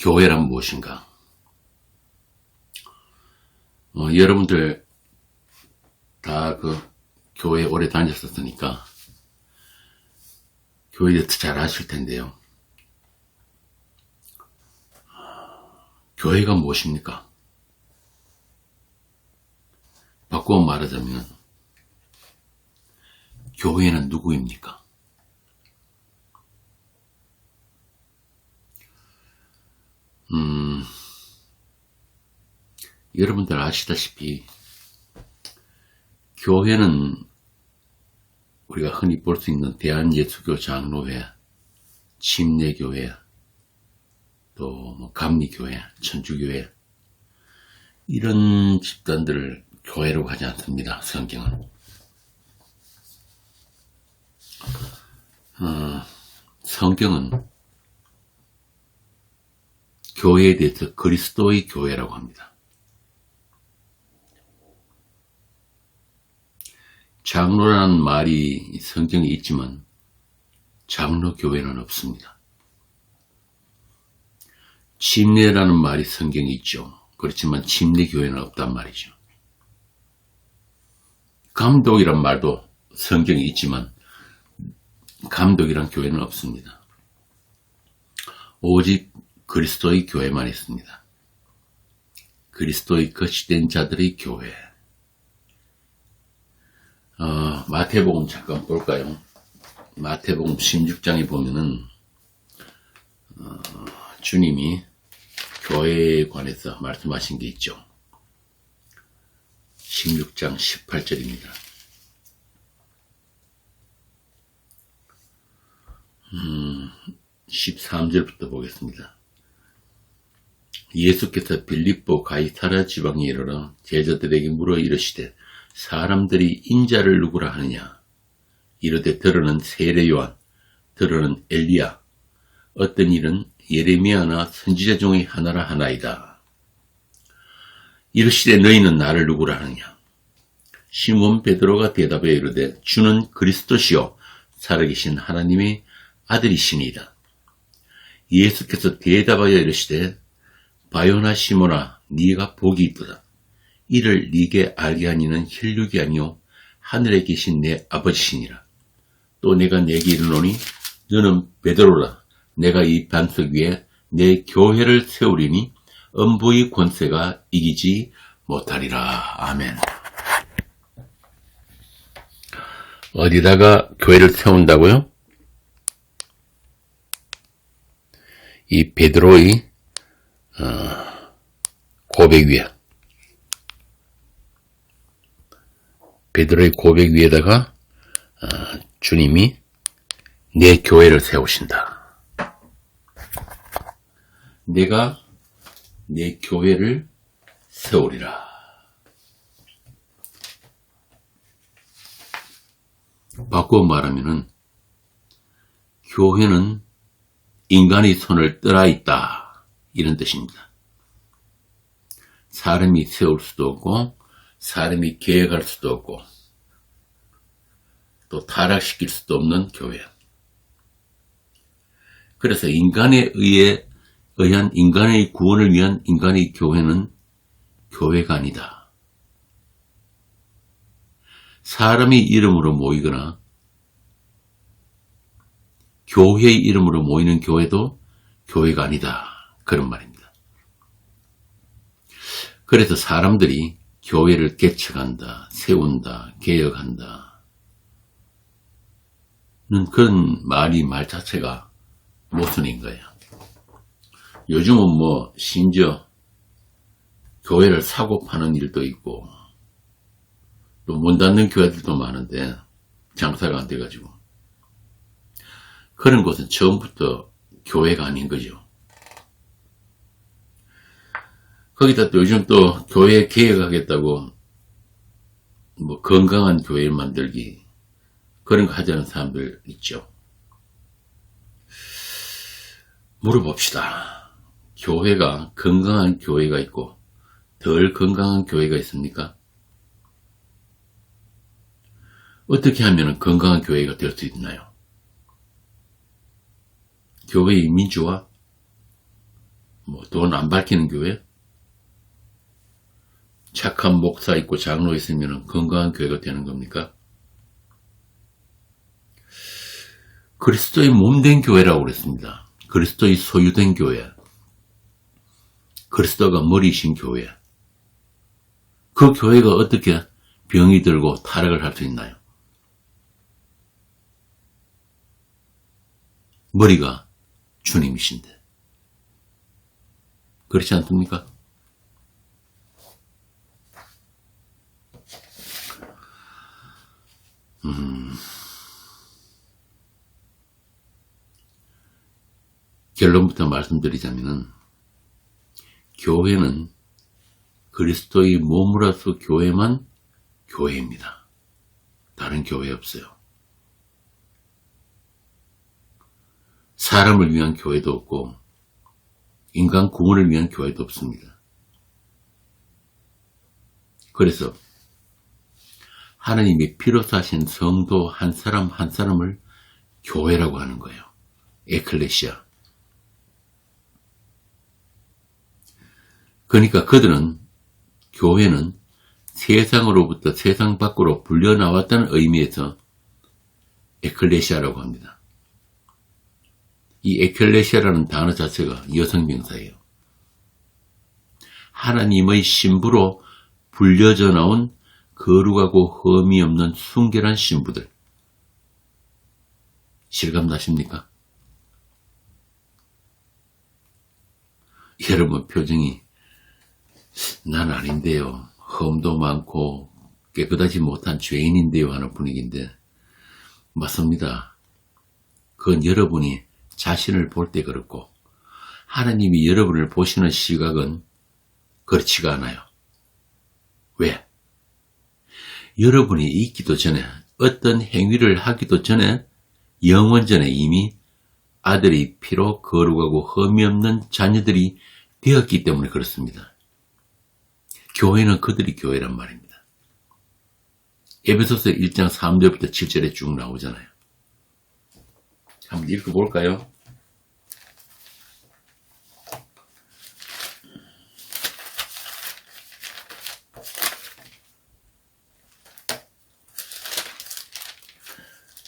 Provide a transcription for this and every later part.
교회란 무엇인가? 여러분들 다 교회 오래 다녔었으니까 교회에 대해서 잘 아실 텐데요. 교회가 무엇입니까? 바꾸어 말하자면 교회는 누구입니까? 여러분들 아시다시피 교회는 우리가 흔히 볼 수 있는 대한예수교 장로회, 침례교회, 또 감리교회, 천주교회 이런 집단들을 교회라고 하지 않습니다. 성경은. 성경은 교회에 대해서 그리스도의 교회라고 합니다. 장로라는 말이 성경에 있지만 장로교회는 없습니다. 침례라는 말이 성경에 있죠. 그렇지만 침례교회는 없단 말이죠. 감독이란 말도 성경에 있지만 감독이란 교회는 없습니다. 오직 그리스도의 교회만 있습니다. 그리스도의 거치된 자들의 교회. 마태복음 잠깐 볼까요? 마태복음 16장에 보면은 주님이 교회에 관해서 말씀하신 게 있죠. 16장 18절입니다. 13절부터 보겠습니다. 예수께서 빌립보 가이사랴 지방에 이르러 제자들에게 물어 이르시되 사람들이 인자를 누구라 하느냐? 이르되 들으는 세례 요한, 들으는 엘리야, 어떤 일은 예레미야나 선지자 중의 하나라 하나이다. 이르시되 너희는 나를 누구라 하느냐? 시몬 베드로가 대답하여 이르되 주는 그리스도시요 살아계신 하나님의 아들이시니이다. 예수께서 대답하여 이르시되 바요나 시몬아 네가 복이 있도다. 이를 네게 알게 하니는 혈육이 아니요 하늘에 계신 내 아버지시니라. 또 내가 네게 이르노니 너는 베드로라. 내가 이 반석 위에 내 교회를 세우리니 음부의 권세가 이기지 못하리라. 아멘. 어디다가 교회를 세운다고요? 이 베드로의 고백 위에, 베드로의 고백 위에다가 주님이 내 교회를 세우신다. 내가 내 교회를 세우리라. 바꾸어 말하면은 교회는 인간의 손을 떠나 있다. 이런 뜻입니다. 사람이 세울 수도 없고 사람이 계획할 수도 없고 또 타락시킬 수도 없는 교회. 그래서 인간에 의한 인간의 구원을 위한 인간의 교회는 교회가 아니다. 사람의 이름으로 모이거나 교회의 이름으로 모이는 교회도 교회가 아니다. 그런 말입니다. 그래서 사람들이 교회를 개척한다, 세운다, 개혁한다. 그런 말 자체가 모순인 거예요. 요즘은 심지어 교회를 사고 파는 일도 있고, 또 문 닫는 교회들도 많은데, 장사가 안 돼가지고. 그런 곳은 처음부터 교회가 아닌 거죠. 거기다 또 요즘 또 교회 개혁하겠다고 건강한 교회를 만들기 그런 거 하자는 사람들 있죠. 물어봅시다. 교회가 건강한 교회가 있고 덜 건강한 교회가 있습니까? 어떻게 하면 건강한 교회가 될 수 있나요? 교회의 민주화? 뭐 돈 안 밝히는 교회? 착한 목사 있고 장로 있으면 건강한 교회가 되는 겁니까? 그리스도의 몸된 교회라고 그랬습니다. 그리스도의 소유된 교회. 그리스도가 머리이신 교회. 그 교회가 어떻게 병이 들고 타락을 할 수 있나요? 머리가 주님이신데. 그렇지 않습니까? 결론부터 말씀드리자면 교회는 그리스도의 몸으로서 교회만 교회입니다. 다른 교회 없어요. 사람을 위한 교회도 없고 인간 구원을 위한 교회도 없습니다. 그래서 하나님이 피로 사신 성도 한 사람 한 사람을 교회라고 하는 거예요. 에클레시아. 그러니까 그들은 교회는 세상으로부터 세상 밖으로 불려나왔다는 의미에서 에클레시아라고 합니다. 이 에클레시아라는 단어 자체가 여성명사예요. 하나님의 신부로 불려져 나온 거룩하고 흠이 없는 순결한 신부들. 실감나십니까? 여러분 표정이 난 아닌데요. 흠도 많고 깨끗하지 못한 죄인인데요 하는 분위기인데 맞습니다. 그건 여러분이 자신을 볼 때 그렇고 하나님이 여러분을 보시는 시각은 그렇지가 않아요. 왜? 여러분이 있기도 전에 어떤 행위를 하기도 전에 영원 전에 이미 아들의 피로 거룩하고 흠이 없는 자녀들이 되었기 때문에 그렇습니다. 교회는 그들이 교회란 말입니다. 에베소서 1장 3절부터 7절에 쭉 나오잖아요. 한번 읽어볼까요?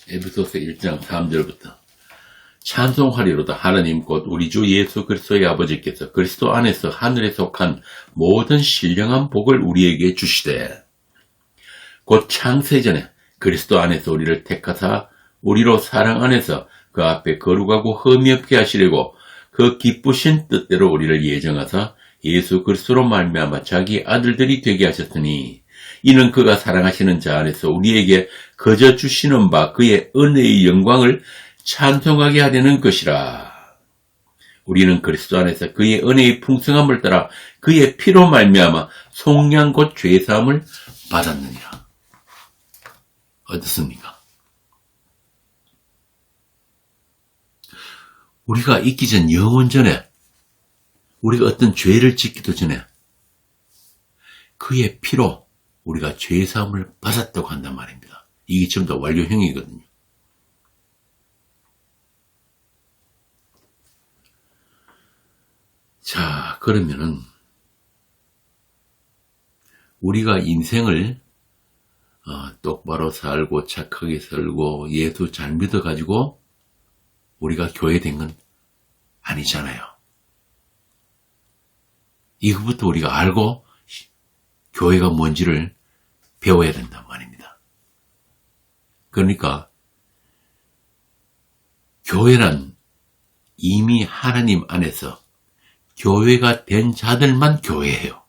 에베소서 1장 3절부터 찬송하리로다. 하나님 곧 우리 주 예수 그리스도의 아버지께서 그리스도 안에서 하늘에 속한 모든 신령한 복을 우리에게 주시되 곧 창세전에 그리스도 안에서 우리를 택하사 우리로 사랑 안에서 그 앞에 거룩하고 흠이 없게 하시려고 그 기쁘신 뜻대로 우리를 예정하사 예수 그리스도로 말미암아 자기 아들들이 되게 하셨으니 이는 그가 사랑하시는 자 안에서 우리에게 거저 주시는 바 그의 은혜의 영광을 찬송하게 하려는 것이라. 우리는 그리스도 안에서 그의 은혜의 풍성함을 따라 그의 피로 말미암아 속량 곧 죄사함을 받았느니라. 어떻습니까? 우리가 있기 전 영원 전에 우리가 어떤 죄를 짓기도 전에 그의 피로 우리가 죄사함을 받았다고 한단 말입니다. 이게 전부 다 완료형이거든요. 자, 그러면은 우리가 인생을 똑바로 살고 착하게 살고 예수 잘 믿어가지고 우리가 교회된 건 아니잖아요. 이것부터 우리가 알고 교회가 뭔지를 배워야 된단 말입니다. 그러니까 교회란 이미 하나님 안에서 교회가 된 자들만 교회예요.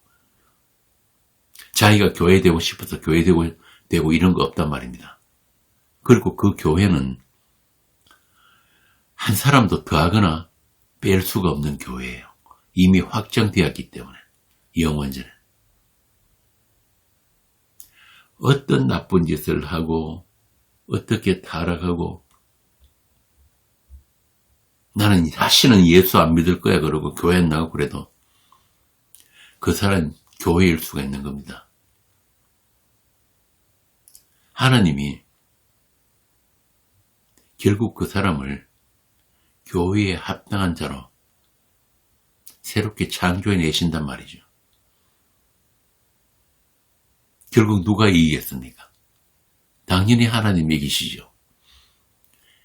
자기가 교회되고 싶어서 교회되고 이런 거 없단 말입니다. 그리고 그 교회는 한 사람도 더하거나 뺄 수가 없는 교회예요. 이미 확정되었기 때문에 영원전에. 어떤 나쁜 짓을 하고 어떻게 타락하고 나는 다시는 예수 안 믿을 거야 그러고 교회 안 나가고 그래도 그 사람 교회일 수가 있는 겁니다. 하나님이 결국 그 사람을 교회에 합당한 자로 새롭게 창조해내신단 말이죠. 결국 누가 이기겠습니까? 당연히 하나님이 이기시죠.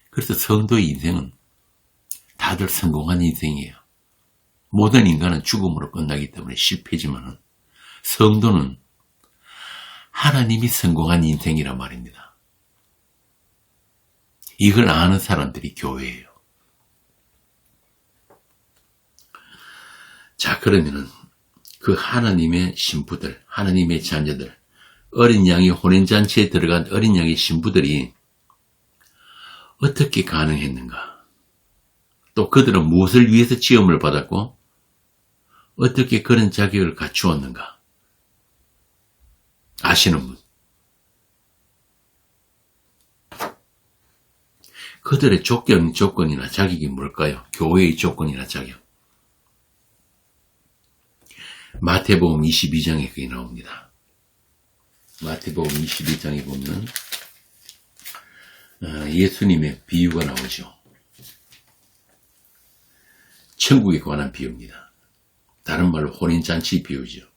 그래서 성도의 인생은 다들 성공한 인생이에요. 모든 인간은 죽음으로 끝나기 때문에 실패지만 성도는 하나님이 성공한 인생이란 말입니다. 이걸 아는 사람들이 교회예요. 자, 그러면은 그 하나님의 신부들, 하나님의 자녀들, 어린 양이 혼인잔치에 들어간 어린 양의 신부들이 어떻게 가능했는가? 또 그들은 무엇을 위해서 지음을 받았고 어떻게 그런 자격을 갖추었는가? 아시는 분? 그들의 조건이나 자격이 뭘까요? 교회의 조건이나 자격. 마태복음 22장에 그게 나옵니다. 마태복음 22장에 보면 예수님의 비유가 나오죠. 천국에 관한 비유입니다. 다른 말로 혼인잔치 비유죠.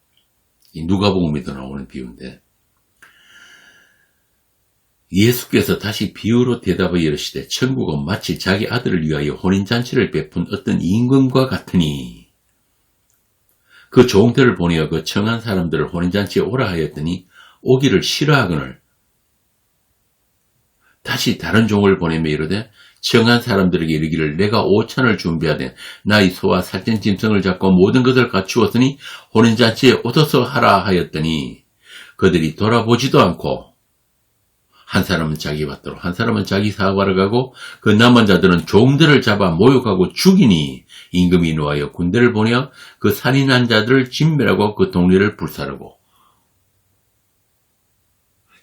이 누가복음에도 나오는 비유인데 예수께서 다시 비유로 대답하여 이르시되 천국은 마치 자기 아들을 위하여 혼인잔치를 베푼 어떤 임금과 같으니 그 종들을 보내어 그 청한 사람들을 혼인잔치에 오라 하였더니 오기를 싫어하거늘 다시 다른 종을 보내며 이르되 청한 사람들에게 이르기를 내가 5천을 준비하되 나의 소와 살찐 짐승을 잡고 모든 것을 갖추었으니 혼인잔치에 오셔서 하라 하였더니 그들이 돌아보지도 않고 한 사람은 자기 밭으로 한 사람은 자기 사과를 가고 그 남은 자들은 종들을 잡아 모욕하고 죽이니 임금이 노하여 군대를 보내어 그 살인한 자들을 진멸하고 그 동네를 불사르고.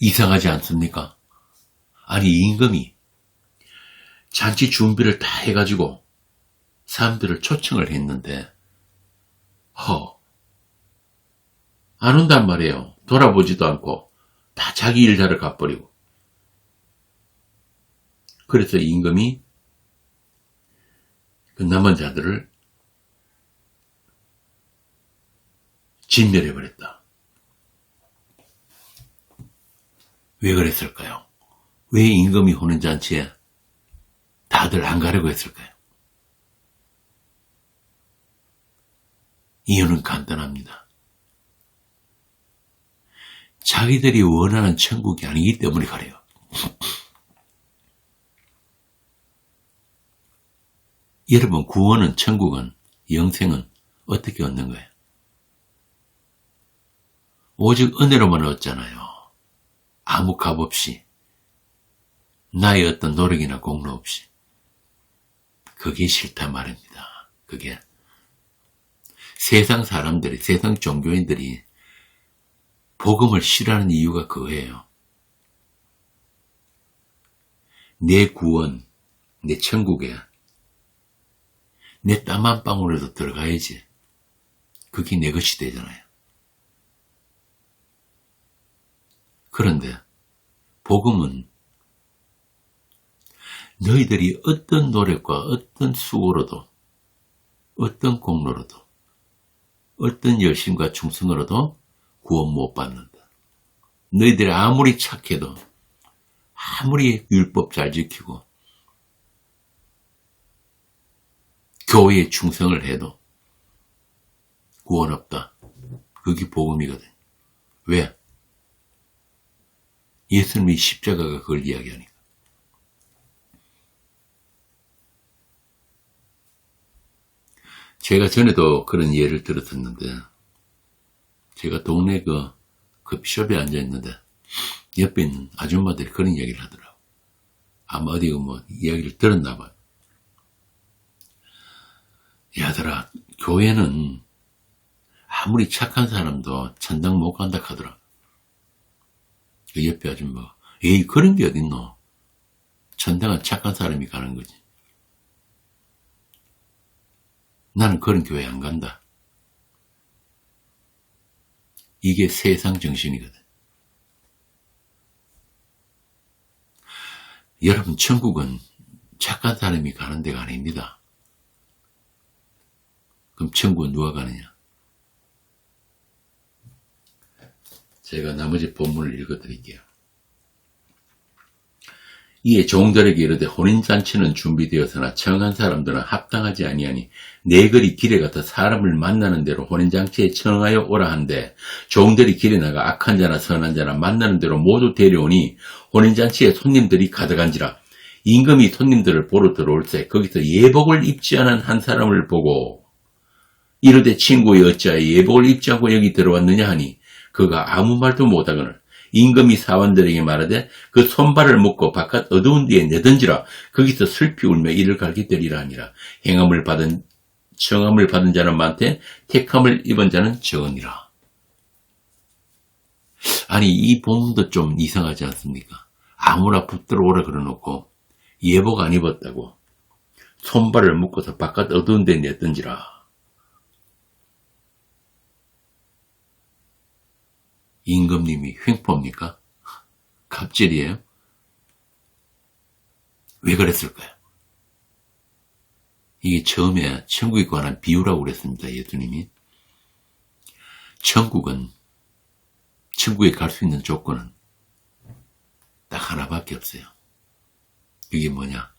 이상하지 않습니까? 아니 임금이 잔치 준비를 다 해가지고 사람들을 초청을 했는데 안 온단 말이에요. 돌아보지도 않고 다 자기 일자를 갚버리고. 그래서 임금이 그 남은 자들을 진멸해버렸다. 왜 그랬을까요? 왜 임금이 혼인잔치에 다들 안 가려고 했을까요? 이유는 간단합니다. 자기들이 원하는 천국이 아니기 때문에 가려요. 여러분, 구원은, 천국은, 영생은 어떻게 얻는 거예요? 오직 은혜로만 얻잖아요. 아무 값 없이. 나의 어떤 노력이나 공로 없이. 그게 싫단 말입니다. 그게. 세상 사람들이, 세상 종교인들이 복음을 싫어하는 이유가 그거예요. 내 구원, 내 천국에 내 땀 한 방울에도 들어가야지. 그게 내 것이 되잖아요. 그런데 복음은 너희들이 어떤 노력과 어떤 수고로도 어떤 공로로도 어떤 열심과 충성으로도 구원 못 받는다. 너희들이 아무리 착해도 아무리 율법 잘 지키고 교회에 충성을 해도 구원 없다. 그게 복음이거든. 왜? 예수님이 십자가가 그걸 이야기하니까. 제가 전에도 그런 예를 들었었는데 제가 동네 그 커피숍에 앉아있는데 옆에 있는 아줌마들이 그런 이야기를 하더라고. 아마 어디 뭐 이야기를 들었나 봐요. 야들아, 교회는 아무리 착한 사람도 천당 못 간다 하더라. 그 옆에 아줌마가 에이 그런 게 어딨노. 천당은 착한 사람이 가는 거지. 나는 그런 교회 안 간다. 이게 세상 정신이거든. 여러분, 천국은 착한 사람이 가는 데가 아닙니다. 그럼 천국은 누가 가느냐? 제가 나머지 본문을 읽어드릴게요. 이에 종들에게 이르되 혼인잔치는 준비되었으나 청한 사람들은 합당하지 아니하니 네 거리 길에 가서 사람을 만나는 대로 혼인잔치에 청하여 오라 한데 종들이 길에 나가 악한 자나 선한 자나 만나는 대로 모두 데려오니 혼인잔치에 손님들이 가득한지라. 임금이 손님들을 보러 들어올 때 거기서 예복을 입지 않은 한 사람을 보고 이르되 친구여 어찌하여 예복을 입지 않고 여기 들어왔느냐 하니 그가 아무 말도 못하거늘 임금이 사원들에게 말하되 그 손발을 묶고 바깥 어두운 데에 내던지라. 거기서 슬피 울며 이를 갈게 되리라 하니라. 청함을 받은 자는 많되 택함을 입은 자는 적으니라. 아니 이 본문도 좀 이상하지 않습니까? 아무나 붙들어 오라 그러놓고 예복 안 입었다고 손발을 묶어서 바깥 어두운 데에 내던지라. 임금님이 횡포입니까? 갑질이에요? 왜 그랬을까요? 이게 처음에 천국에 관한 비유라고 그랬습니다. 예수님이. 천국에 갈 수 있는 조건은 딱 하나밖에 없어요. 이게 뭐냐?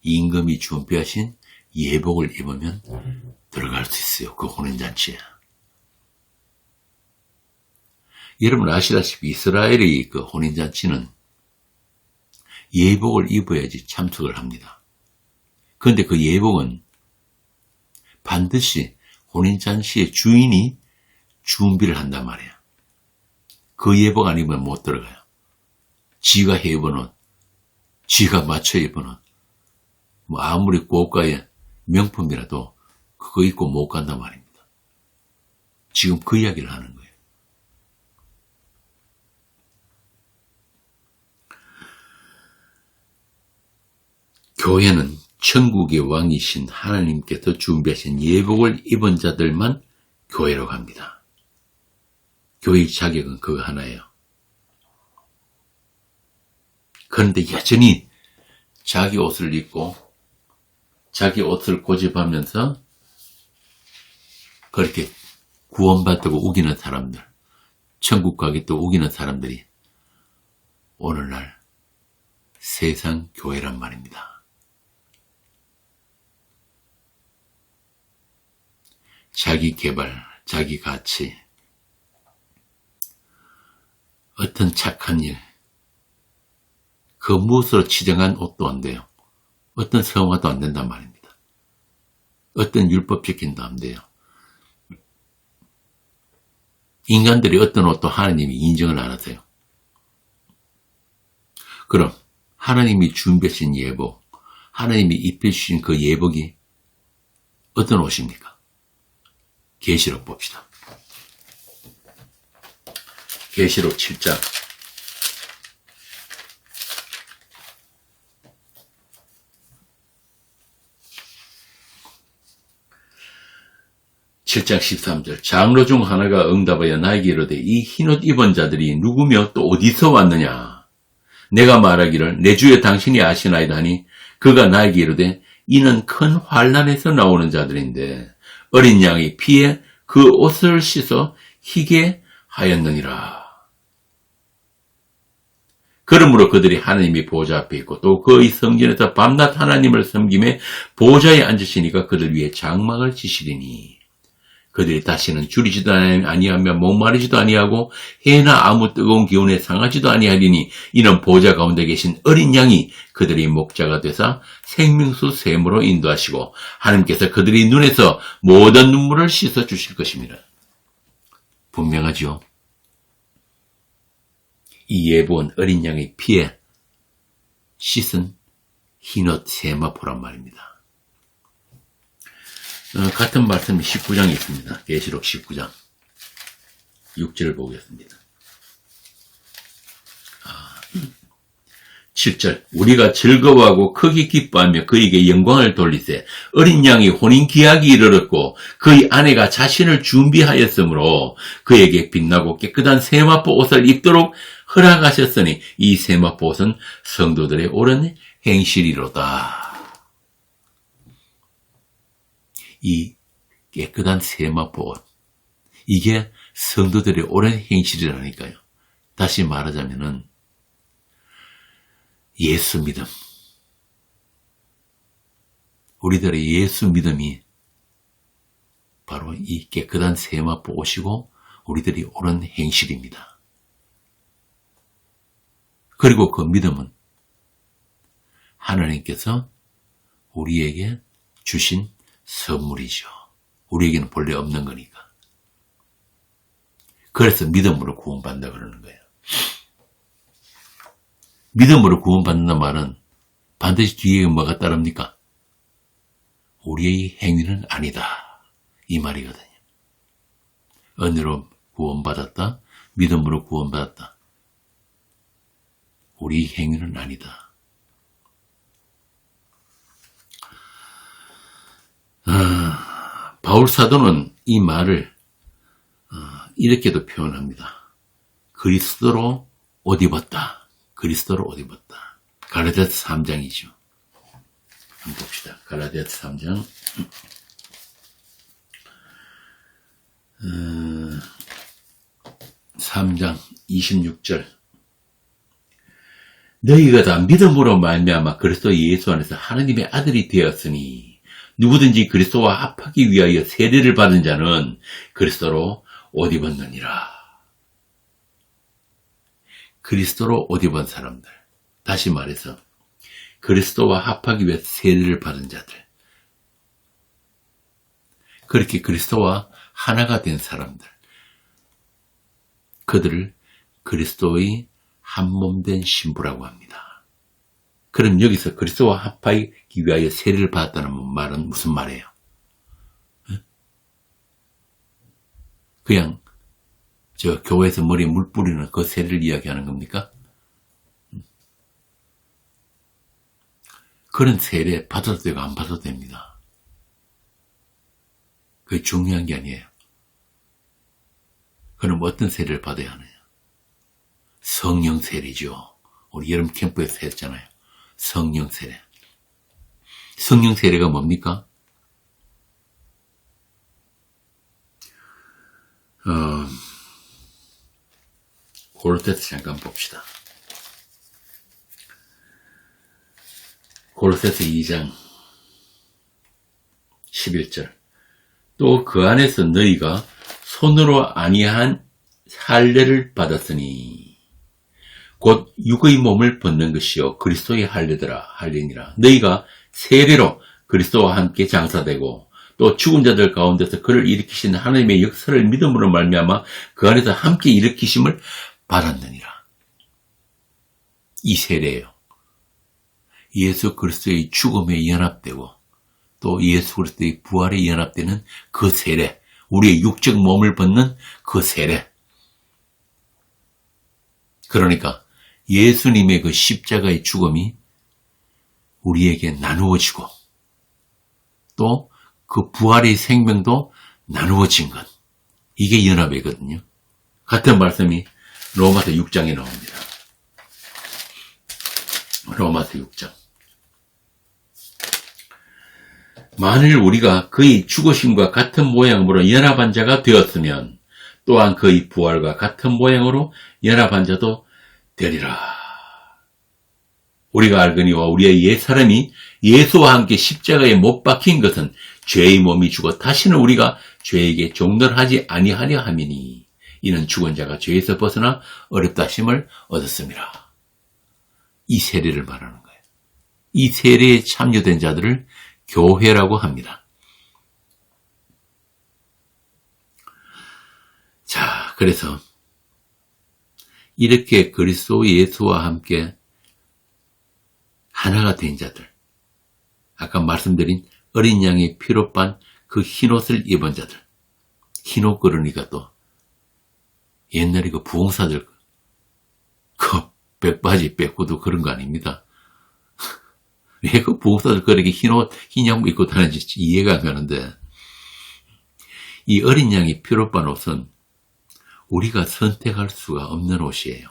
임금이 준비하신 예복을 입으면 들어갈 수 있어요. 그 혼인잔치에. 여러분 아시다시피 이스라엘의 그 혼인잔치는 예복을 입어야지 참석을 합니다. 그런데 그 예복은 반드시 혼인잔치의 주인이 준비를 한단 말이에요. 그 예복 안 입으면 못 들어가요. 지가 해 입은 옷, 지가 맞춰 입은 옷, 뭐 아무리 고가의 명품이라도 그거 입고 못 간단 말입니다. 지금 그 이야기를 하는 거예요. 교회는 천국의 왕이신 하나님께서 준비하신 예복을 입은 자들만 교회로 갑니다. 교회의 자격은 그거 하나예요. 그런데 여전히 자기 옷을 입고 자기 옷을 고집하면서 그렇게 구원받다고 우기는 사람들, 천국 가겠다고 우기는 사람들이 오늘날 세상 교회란 말입니다. 자기 개발, 자기 가치, 어떤 착한 일, 그 무엇으로 치정한 옷도 안 돼요. 어떤 성화도 안 된단 말입니다. 어떤 율법 지킨도 안 돼요. 인간들이 어떤 옷도 하나님이 인정을 안 하세요. 그럼 하나님이 준비하신 예복, 하나님이 입혀주신 그 예복이 어떤 옷입니까? 계시록 봅시다. 계시록 7장 7장 13절 장로 중 하나가 응답하여 나에게 이르되 이 흰옷 입은 자들이 누구며 또 어디서 왔느냐? 내가 말하기를 내 주여 당신이 아시나이다 하니 그가 나에게 이르되 이는 큰 환난에서 나오는 자들인데 어린 양의 피에 그 옷을 씻어 희게 하였느니라. 그러므로 그들이 하나님이 보좌 앞에 있고 또 그의 성전에서 밤낮 하나님을 섬김에 보좌에 앉으시니까 그들 위에 장막을 지시리니 그들이 다시는 줄이지도 아니하며 목마르지도 아니하고 해나 아무 뜨거운 기운에 상하지도 아니하리니 이는 보좌 가운데 계신 어린 양이 그들의 목자가 되사 생명수 샘으로 인도하시고 하나님께서 그들의 눈에서 모든 눈물을 씻어 주실 것입니다. 분명하지요. 이 예복은 어린 양의 피에 씻은 흰옷 세마포란 말입니다. 같은 말씀이 19장에 있습니다. 계시록 19장 6절을 보겠습니다. 7절 우리가 즐거워하고 크게 기뻐하며 그에게 영광을 돌리세 어린 양이 혼인 기약이 이르렀고 그의 아내가 자신을 준비하였으므로 그에게 빛나고 깨끗한 세마포 옷을 입도록 허락하셨으니 이 세마포 옷은 성도들의 옳은 행실이로다. 이 깨끗한 세마포 옷. 이게 성도들의 옳은 행실이라니까요. 다시 말하자면은 예수 믿음. 우리들의 예수 믿음이 바로 이 깨끗한 세마포 옷이고 우리들이 옳은 행실입니다. 그리고 그 믿음은 하나님께서 우리에게 주신 선물이죠. 우리에게는 본래 없는 거니까. 그래서 믿음으로 구원받는다 그러는 거예요. 믿음으로 구원받는다는 말은 반드시 뒤에 뭐가 따릅니까? 우리의 행위는 아니다. 이 말이거든요. 은혜로 구원받았다. 믿음으로 구원받았다. 우리 행위는 아니다. 바울 사도는 이 말을 이렇게도 표현합니다. 그리스도로 옷 입었다. 그리스도로 옷 입었다. 갈라디아서 3장이죠. 한번 봅시다. 갈라디아서 3장 3장 26절 너희가 다 믿음으로 말미암아 그리스도 예수 안에서 하나님의 아들이 되었으니 누구든지 그리스도와 합하기 위하여 세례를 받은 자는 그리스도로 옷 입었느니라. 그리스도로 옷 입은 사람들. 다시 말해서 그리스도와 합하기 위해 세례를 받은 자들. 그렇게 그리스도와 하나가 된 사람들. 그들을 그리스도의 한몸된 신부라고 합니다. 그럼 여기서 그리스도와 합하기 위하여 세례를 받았다는 말은 무슨 말이에요? 그냥 저 교회에서 머리에 물 뿌리는 그 세례를 이야기하는 겁니까? 그런 세례 받아도 되고 안 받아도 됩니다. 그게 중요한 게 아니에요. 그럼 어떤 세례를 받아야 하느냐? 성령 세례죠. 우리 여름 캠프에서 했잖아요. 성령 세례. 성령 세례가 뭡니까? 골로새서 잠깐 봅시다. 골로새서 2장 11절 또 그 안에서 너희가 손으로 아니한 할례를 받았으니 곧 육의 몸을 벗는 것이요 그리스도의 할례니라. 너희가 세례로 그리스도와 함께 장사되고 또 죽은 자들 가운데서 그를 일으키신 하나님의 역사를 믿음으로 말미암아 그 안에서 함께 일으키심을 받았느니라. 이 세례예요. 예수 그리스도의 죽음에 연합되고 또 예수 그리스도의 부활에 연합되는 그 세례, 우리의 육적 몸을 벗는 그 세례. 그러니까 예수님의 그 십자가의 죽음이 우리에게 나누어지고 또 그 부활의 생명도 나누어진 것. 이게 연합이거든요. 같은 말씀이 로마서 6장에 나옵니다. 로마서 6장. 만일 우리가 그의 죽으심과 같은 모양으로 연합한 자가 되었으면 또한 그의 부활과 같은 모양으로 연합한 자도 되리라. 우리가 알거니와 우리의 옛사람이 예수와 함께 십자가에 못 박힌 것은 죄의 몸이 죽어 다시는 우리가 죄에게 종노하지 아니하려 함이니 이는 죽은 자가 죄에서 벗어나 어렵다 하심을 얻었습니다. 이 세례를 말하는 거예요. 이 세례에 참여된 자들을 교회라고 합니다. 자, 그래서 이렇게 그리스도 예수와 함께 하나가 된 자들, 아까 말씀드린 어린 양의 피로 빤 그 흰옷을 입은 자들, 흰옷 그러니까 또 옛날에 그 부흥사들 그 백바지 백구두 그런 거 아닙니다. 왜 그 부흥사들 그렇게 흰옷, 흰 양복 입고 다니는지 이해가 안 가는데 이 어린 양의 피로 빤 옷은 우리가 선택할 수가 없는 옷이에요.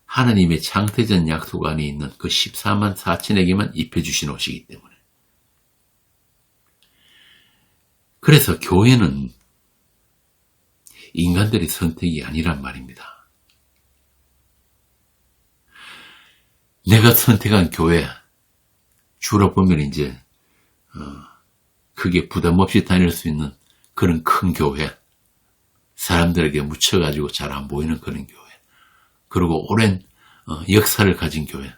하나님의 창세전 약속 안에 있는 그 14만 4천에게만 입혀주신 옷이기 때문에 그래서 교회는 인간들의 선택이 아니란 말입니다. 내가 선택한 교회, 주로 보면 이제 크게 부담 없이 다닐 수 있는 그런 큰 교회, 사람들에게 묻혀가지고 잘 안 보이는 그런 교회, 그리고 오랜 역사를 가진 교회,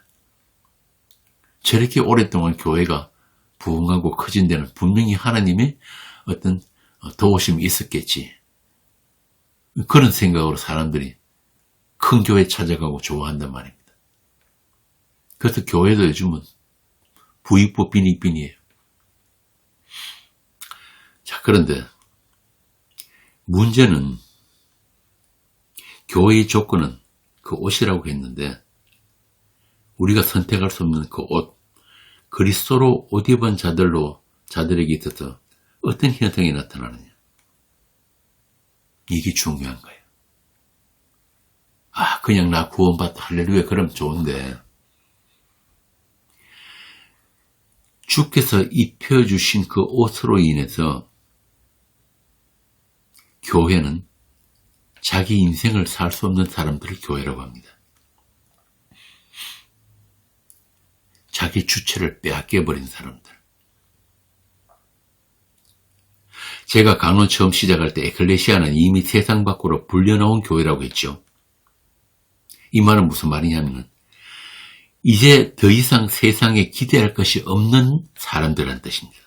저렇게 오랫동안 교회가 부흥하고 커진 데는 분명히 하나님의 어떤 도우심이 있었겠지. 그런 생각으로 사람들이 큰 교회 찾아가고 좋아한단 말입니다. 그래서 교회도 요즘은 부익부 빈익빈이에요. 자, 그런데 문제는 교회의 조건은 그 옷이라고 했는데 우리가 선택할 수 없는 그 옷, 그리스도로 옷 입은 자들에게 있어서 어떤 현상이 나타나느냐. 이게 중요한 거예요. 그냥 나 구원받다 할렐루야 그럼 좋은데 주께서 입혀주신 그 옷으로 인해서 교회는 자기 인생을 살 수 없는 사람들을 교회라고 합니다. 자기 주체를 빼앗겨버린 사람들. 제가 강론 처음 시작할 때 에클레시아는 이미 세상 밖으로 불려놓은 교회라고 했죠. 이 말은 무슨 말이냐면 이제 더 이상 세상에 기대할 것이 없는 사람들이란 뜻입니다.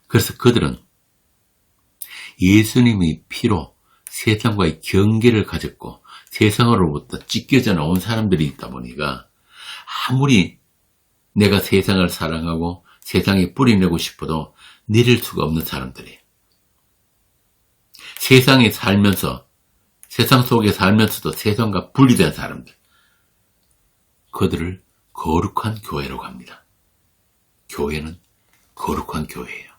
그래서 그들은 예수님의 피로 세상과의 경계를 가졌고 세상으로부터 찢겨져 나온 사람들이 있다 보니까 아무리 내가 세상을 사랑하고 세상에 뿌리내고 싶어도 내릴 수가 없는 사람들이에요. 세상에 살면서 세상 속에 살면서도 세상과 분리된 사람들, 그들을 거룩한 교회라고 합니다. 교회는 거룩한 교회예요.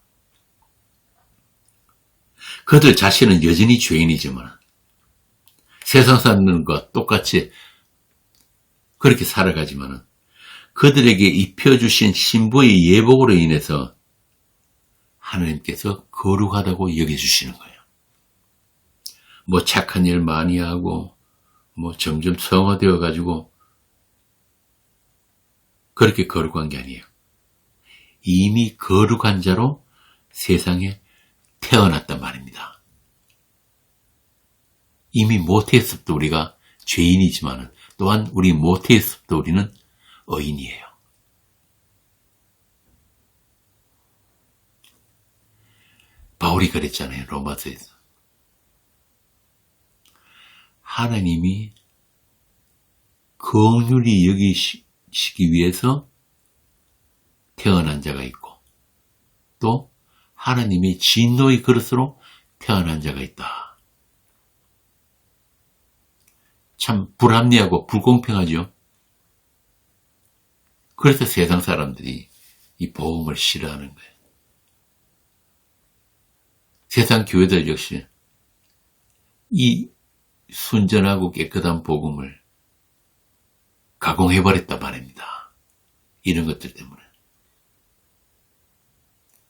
그들 자신은 여전히 죄인이지만 세상 사람들과 똑같이 그렇게 살아가지만 그들에게 입혀주신 신부의 예복으로 인해서 하나님께서 거룩하다고 여겨주시는 거예요. 뭐 착한 일 많이 하고 뭐 점점 성화되어 가지고 그렇게 거룩한 게 아니에요. 이미 거룩한 자로 세상에 태어났단 말입니다. 이미 모태에서부터 우리가 죄인이지만 또한 우리 모태에서부터 우리는 의인이에요. 바울이 그랬잖아요. 로마서에서. 하나님이 긍휼히 여기시기 위해서 태어난 자가 있고 또 하나님이 진노의 그릇으로 태어난 자가 있다. 참 불합리하고 불공평하죠. 그래서 세상 사람들이 이 복음을 싫어하는 거예요. 세상 교회들 역시 이 순전하고 깨끗한 복음을 가공해버렸단 말입니다. 이런 것들 때문에.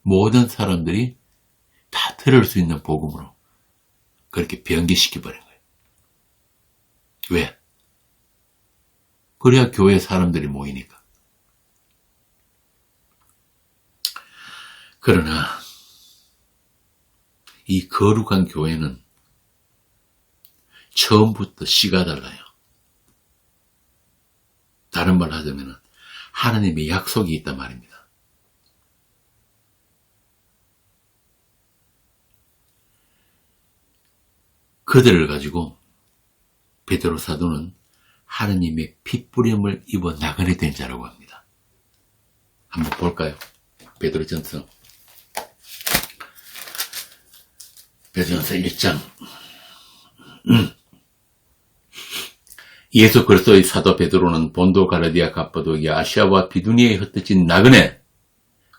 모든 사람들이 다 들을 수 있는 복음으로 그렇게 변개시켜버린 거예요. 왜? 그래야 교회 사람들이 모이니까. 그러나 이 거룩한 교회는 처음부터 씨가 달라요. 다른 말 하자면 하나님의 약속이 있단 말입니다. 그들을 가지고 베드로 사도는 하나님의 핏부림을 입어 나그네 된 자라고 합니다. 한번 볼까요? 베드로전서 1장 예수 그리스도의 사도 베드로는 본도 가라디아 갑바도기아 아시아와 비두니에 흩어진 나그네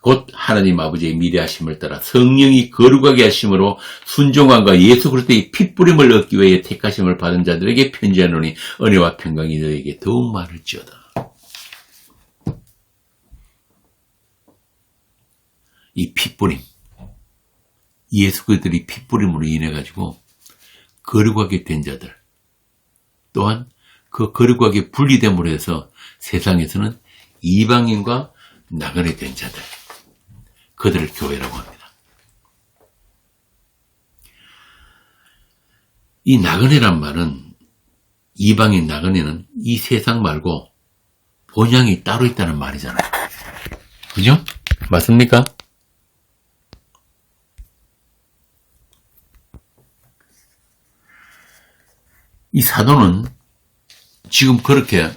곧 하나님 아버지의 미래하심을 따라 성령이 거룩하게 하심으로 순종함과 예수 그리스도의 핏부림을 얻기 위해 택하심을 받은 자들에게 편지하노니 은혜와 평강이 너에게 더욱 많을지어다. 이 핏부림, 예수 그리스도의 핏부림으로 인해 가지고 거룩하게 된 자들, 또한 그 거룩하게 분리됨으로 해서 세상에서는 이방인과 나그네 된 자들, 그들을 교회라고 합니다. 이 나그네란 말은, 이방인 나그네는 이 세상 말고 본향이 따로 있다는 말이잖아요. 그죠? 맞습니까? 이 사도는 지금 그렇게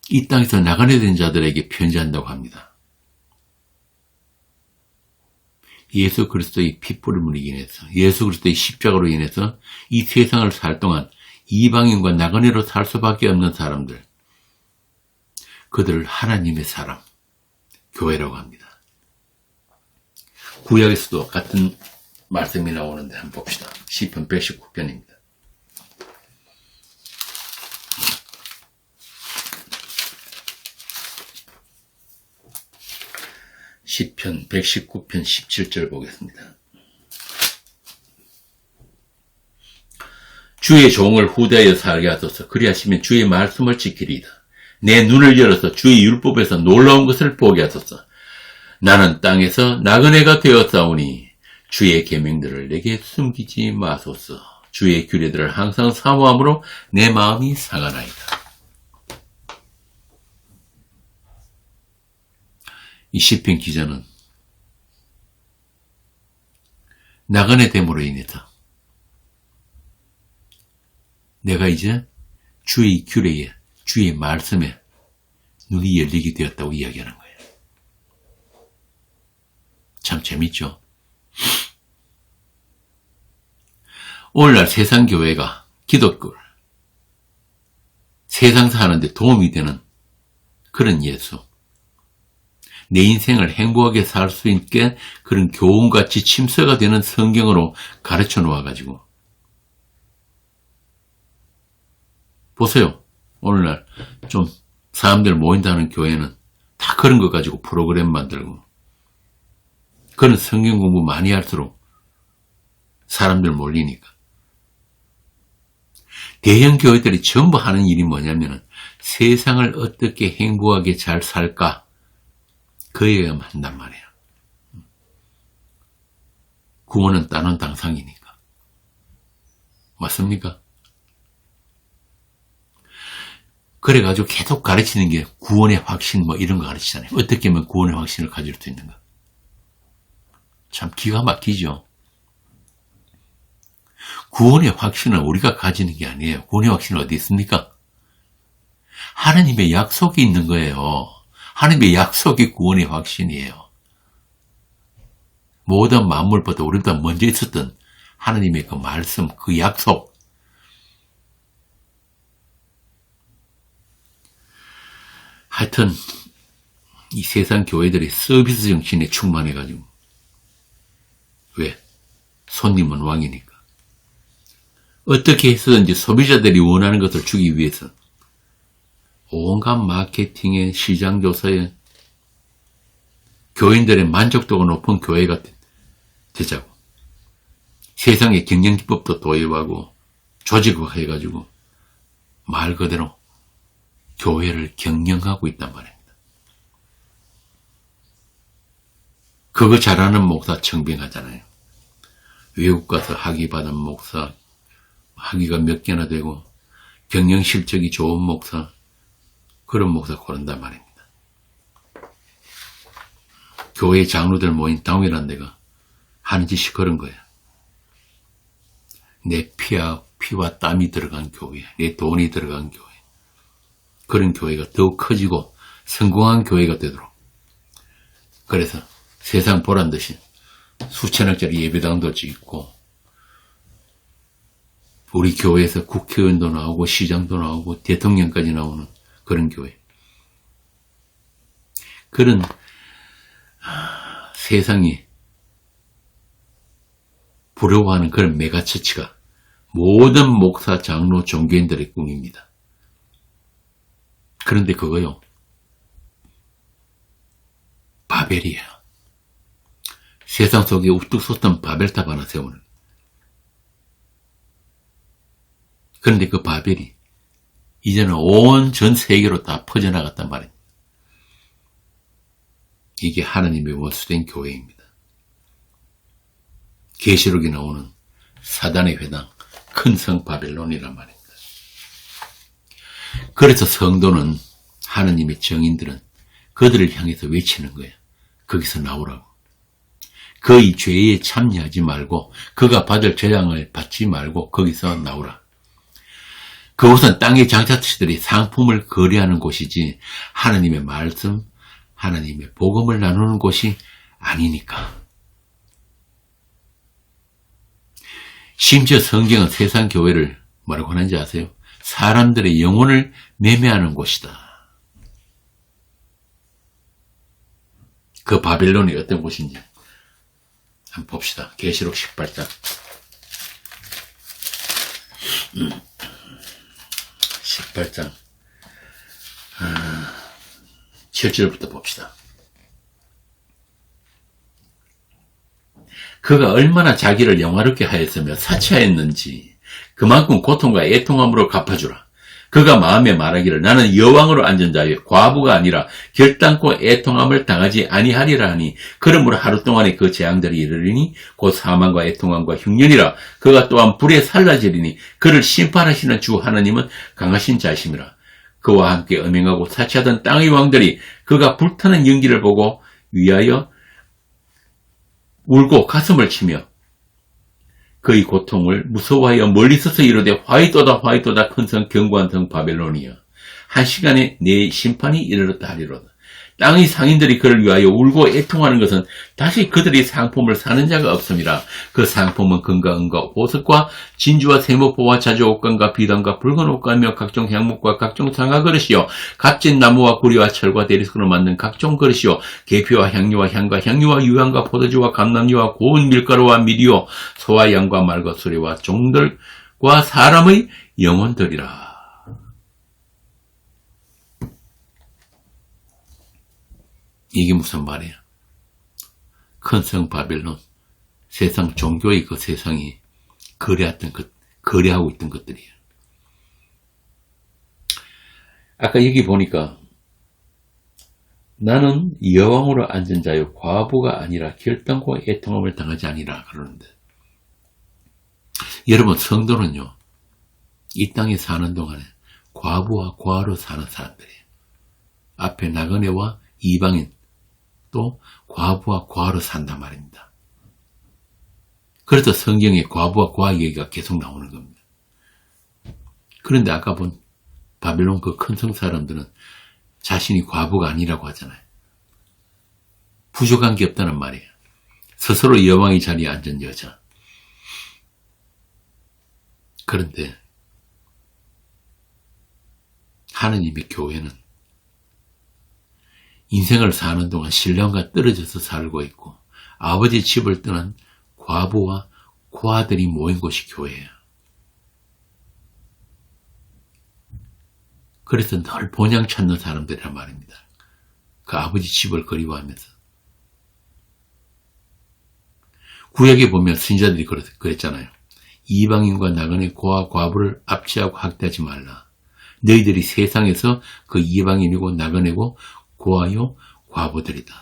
이 땅에서 나그네 된 자들에게 편지한다고 합니다. 예수 그리스도의 핏부림으로 인해서, 예수 그리스도의 십자가로 인해서 이 세상을 살 동안 이방인과 나그네로 살 수밖에 없는 사람들, 그들을 하나님의 사람, 교회라고 합니다. 구약에서도 같은 말씀이 나오는데 한번 봅시다. 시편 119편입니다. 시편 119편 17절 보겠습니다. 주의 종을 후대하여 살게 하소서. 그리하시면 주의 말씀을 지키리이다. 내 눈을 열어서 주의 율법에서 놀라운 것을 보게 하소서. 나는 땅에서 나그네가 되었사오니 주의 계명들을 내게 숨기지 마소서. 주의 규례들을 항상 사모함으로 내 마음이 상하나이다. 이 시편 기자는 나그네 됨으로 인해서 내가 이제 주의 규례에, 주의 말씀에 눈이 열리게 되었다고 이야기하는 거예요. 참 재밌죠? 오늘날 세상 교회가 기독교, 세상 사는데 도움이 되는 그런 예수, 내 인생을 행복하게 살 수 있게 그런 교훈같이 침서가 되는 성경으로 가르쳐 놓아가지고 보세요. 오늘날 좀 사람들 모인다는 교회는 다 그런 거 가지고 프로그램 만들고 그런 성경 공부 많이 할수록 사람들 몰리니까. 대형 교회들이 전부 하는 일이 뭐냐면은 세상을 어떻게 행복하게 잘 살까 그에만 한단 말이에요. 구원은 따는 당상이니까. 맞습니까? 그래가지고 계속 가르치는 게 구원의 확신 뭐 이런 거 가르치잖아요. 어떻게 하면 구원의 확신을 가질 수 있는가. 참 기가 막히죠. 구원의 확신은 우리가 가지는 게 아니에요. 구원의 확신은 어디 있습니까? 하나님의 약속이 있는 거예요. 하나님의 약속이 구원의 확신이에요. 모든 만물보다 우리보다 먼저 있었던 하나님의 그 말씀, 그 약속. 하여튼 이 세상 교회들이 서비스 정신에 충만해가지고 왜? 손님은 왕이니까. 어떻게 해서든지 소비자들이 원하는 것을 주기 위해서 온갖 마케팅에 시장조사에 교인들의 만족도가 높은 교회가 되자고 세상의 경영기법도 도입하고 조직화해가지고 말 그대로 교회를 경영하고 있단 말입니다. 그거 잘하는 목사 청빙하잖아요. 외국 가서 학위 받은 목사, 학위가 몇 개나 되고 경영 실적이 좋은 목사, 그런 목사 고른단 말입니다. 교회 장로들 모인 당회라는 데가 하는 짓이 그런 거예요. 내 피와 땀이 들어간 교회, 내 돈이 들어간 교회. 그런 교회가 더욱 커지고 성공한 교회가 되도록. 그래서 세상 보란 듯이 수천억짜리 예배당도 짓고 우리 교회에서 국회의원도 나오고 시장도 나오고 대통령까지 나오는 그런 교회. 그런 세상이 부러워하는 그런 메가처치가 모든 목사, 장로, 종교인들의 꿈입니다. 그런데 그거요, 바벨이에요. 세상 속에 우뚝 솟던 바벨탑 하나 세우는. 그런데 그 바벨이 이제는 온 전 세계로 다 퍼져나갔단 말입니다. 이게 하나님의 원수된 교회입니다. 계시록에 나오는 사단의 회당 큰 성 바벨론이란 말입니다. 그래서 성도는 하나님의 정인들은 그들을 향해서 외치는 거예요. 거기서 나오라고. 그의 죄에 참여하지 말고 그가 받을 재앙을 받지 말고 거기서 나오라. 그곳은 땅의 장자치들이 상품을 거래하는 곳이지 하나님의 말씀, 하나님의 복음을 나누는 곳이 아니니까. 심지어 성경은 세상 교회를 뭐라고 하는지 아세요? 사람들의 영혼을 매매하는 곳이다. 그 바벨론이 어떤 곳인지 한번 봅시다. 계시록 18장 18장 7절부터 봅시다. 그가 얼마나 자기를 영화롭게 하였으며 사치하였는지 그만큼 고통과 애통함으로 갚아주라. 그가 마음에 말하기를 나는 여왕으로 앉은 자여 과부가 아니라 결단코 애통함을 당하지 아니하리라 하니 그러므로 하루 동안에 그 재앙들이 이르리니 곧 사망과 애통함과 흉년이라. 그가 또한 불에 살라지리니 그를 심판하시는 주 하나님은 강하신 자심이라. 그와 함께 음행하고 사치하던 땅의 왕들이 그가 불타는 연기를 보고 위하여 울고 가슴을 치며 그의 고통을 무서워하여 멀리서서 이르되 화이도다 화이도다 큰 성 견고한 성 바벨론이여 한 시간에 내 심판이 이르렀다 하리로다. 땅의 상인들이 그를 위하여 울고 애통하는 것은 다시 그들이 상품을 사는 자가 없음이라. 그 상품은 금과 은과 보석과 진주와 세모포와 자주 옷감과 비단과 붉은 옷감이며 각종 향목과 각종 상아 그릇이요 값진 나무와 구리와 철과 대리석으로 만든 각종 그릇이요 계피와 향료와 향과 향유와 유향과 포도주와 감람유와 고운 밀가루와 밀이요 소와 양과 말과 수레와 종들과 사람의 영혼들이라. 이게 무슨 말이야? 큰 성 바벨론, 세상 종교의 그 세상이 거래하고 있던 것들이에요. 아까 여기 보니까 나는 여왕으로 앉은 자요 과부가 아니라 결단코 애통함을 당하지 아니라 그러는데 여러분 성도는요 이 땅에 사는 동안에 과부와 과로 사는 사람들이에요. 앞에 나그네와 이방인 또 과부와 과로 산단 말입니다. 그래서 성경에 과부와 과 얘기가 계속 나오는 겁니다. 그런데 아까 본 바벨론 그 큰 성 사람들은 자신이 과부가 아니라고 하잖아요. 부족한 게 없다는 말이에요. 스스로 여왕의 자리에 앉은 여자. 그런데 하느님의 교회는 인생을 사는 동안 신랑과 떨어져서 살고 있고 아버지 집을 떠난 과부와 고아들이 모인 곳이 교회예요. 그래서 늘 본향 찾는 사람들이란 말입니다. 그 아버지 집을 그리워하면서. 구약에 보면 선지자들이 그랬잖아요. 이방인과 나그네 고아 과부를 압제하고 학대하지 말라. 너희들이 세상에서 그 이방인이고 나그네고 고아요 과부들이다.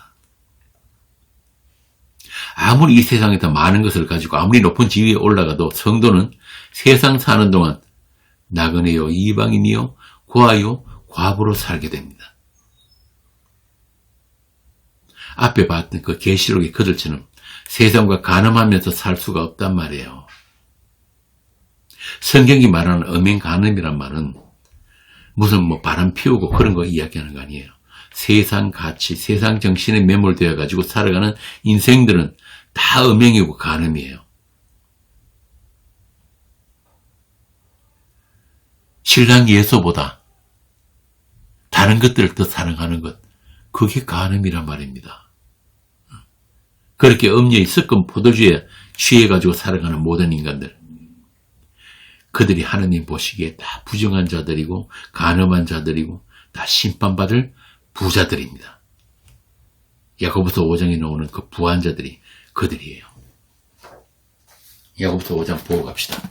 아무리 이 세상에 더 많은 것을 가지고 아무리 높은 지위에 올라가도 성도는 세상 사는 동안 나그네요 이방인이요 고아요 과부로 살게 됩니다. 앞에 봤던 그 계시록의 그들처럼 세상과 간음하면서 살 수가 없단 말이에요. 성경이 말하는 음행 간음이란 말은 무슨 바람 피우고 그런 거 이야기하는 거 아니에요. 세상 가치, 세상 정신에 매몰되어 가지고 살아가는 인생들은 다 음행이고 간음이에요. 신랑 예수보다 다른 것들을 더 사랑하는 것, 그게 간음이란 말입니다. 그렇게 음녀의 섞은 포도주에 취해가지고 살아가는 모든 인간들, 그들이 하느님 보시기에 다 부정한 자들이고 간음한 자들이고 다 심판받을 부자들입니다. 야고보서 5장에 나오는 그 부한 자들이 그들이에요. 야고보서 5장 보고 갑시다.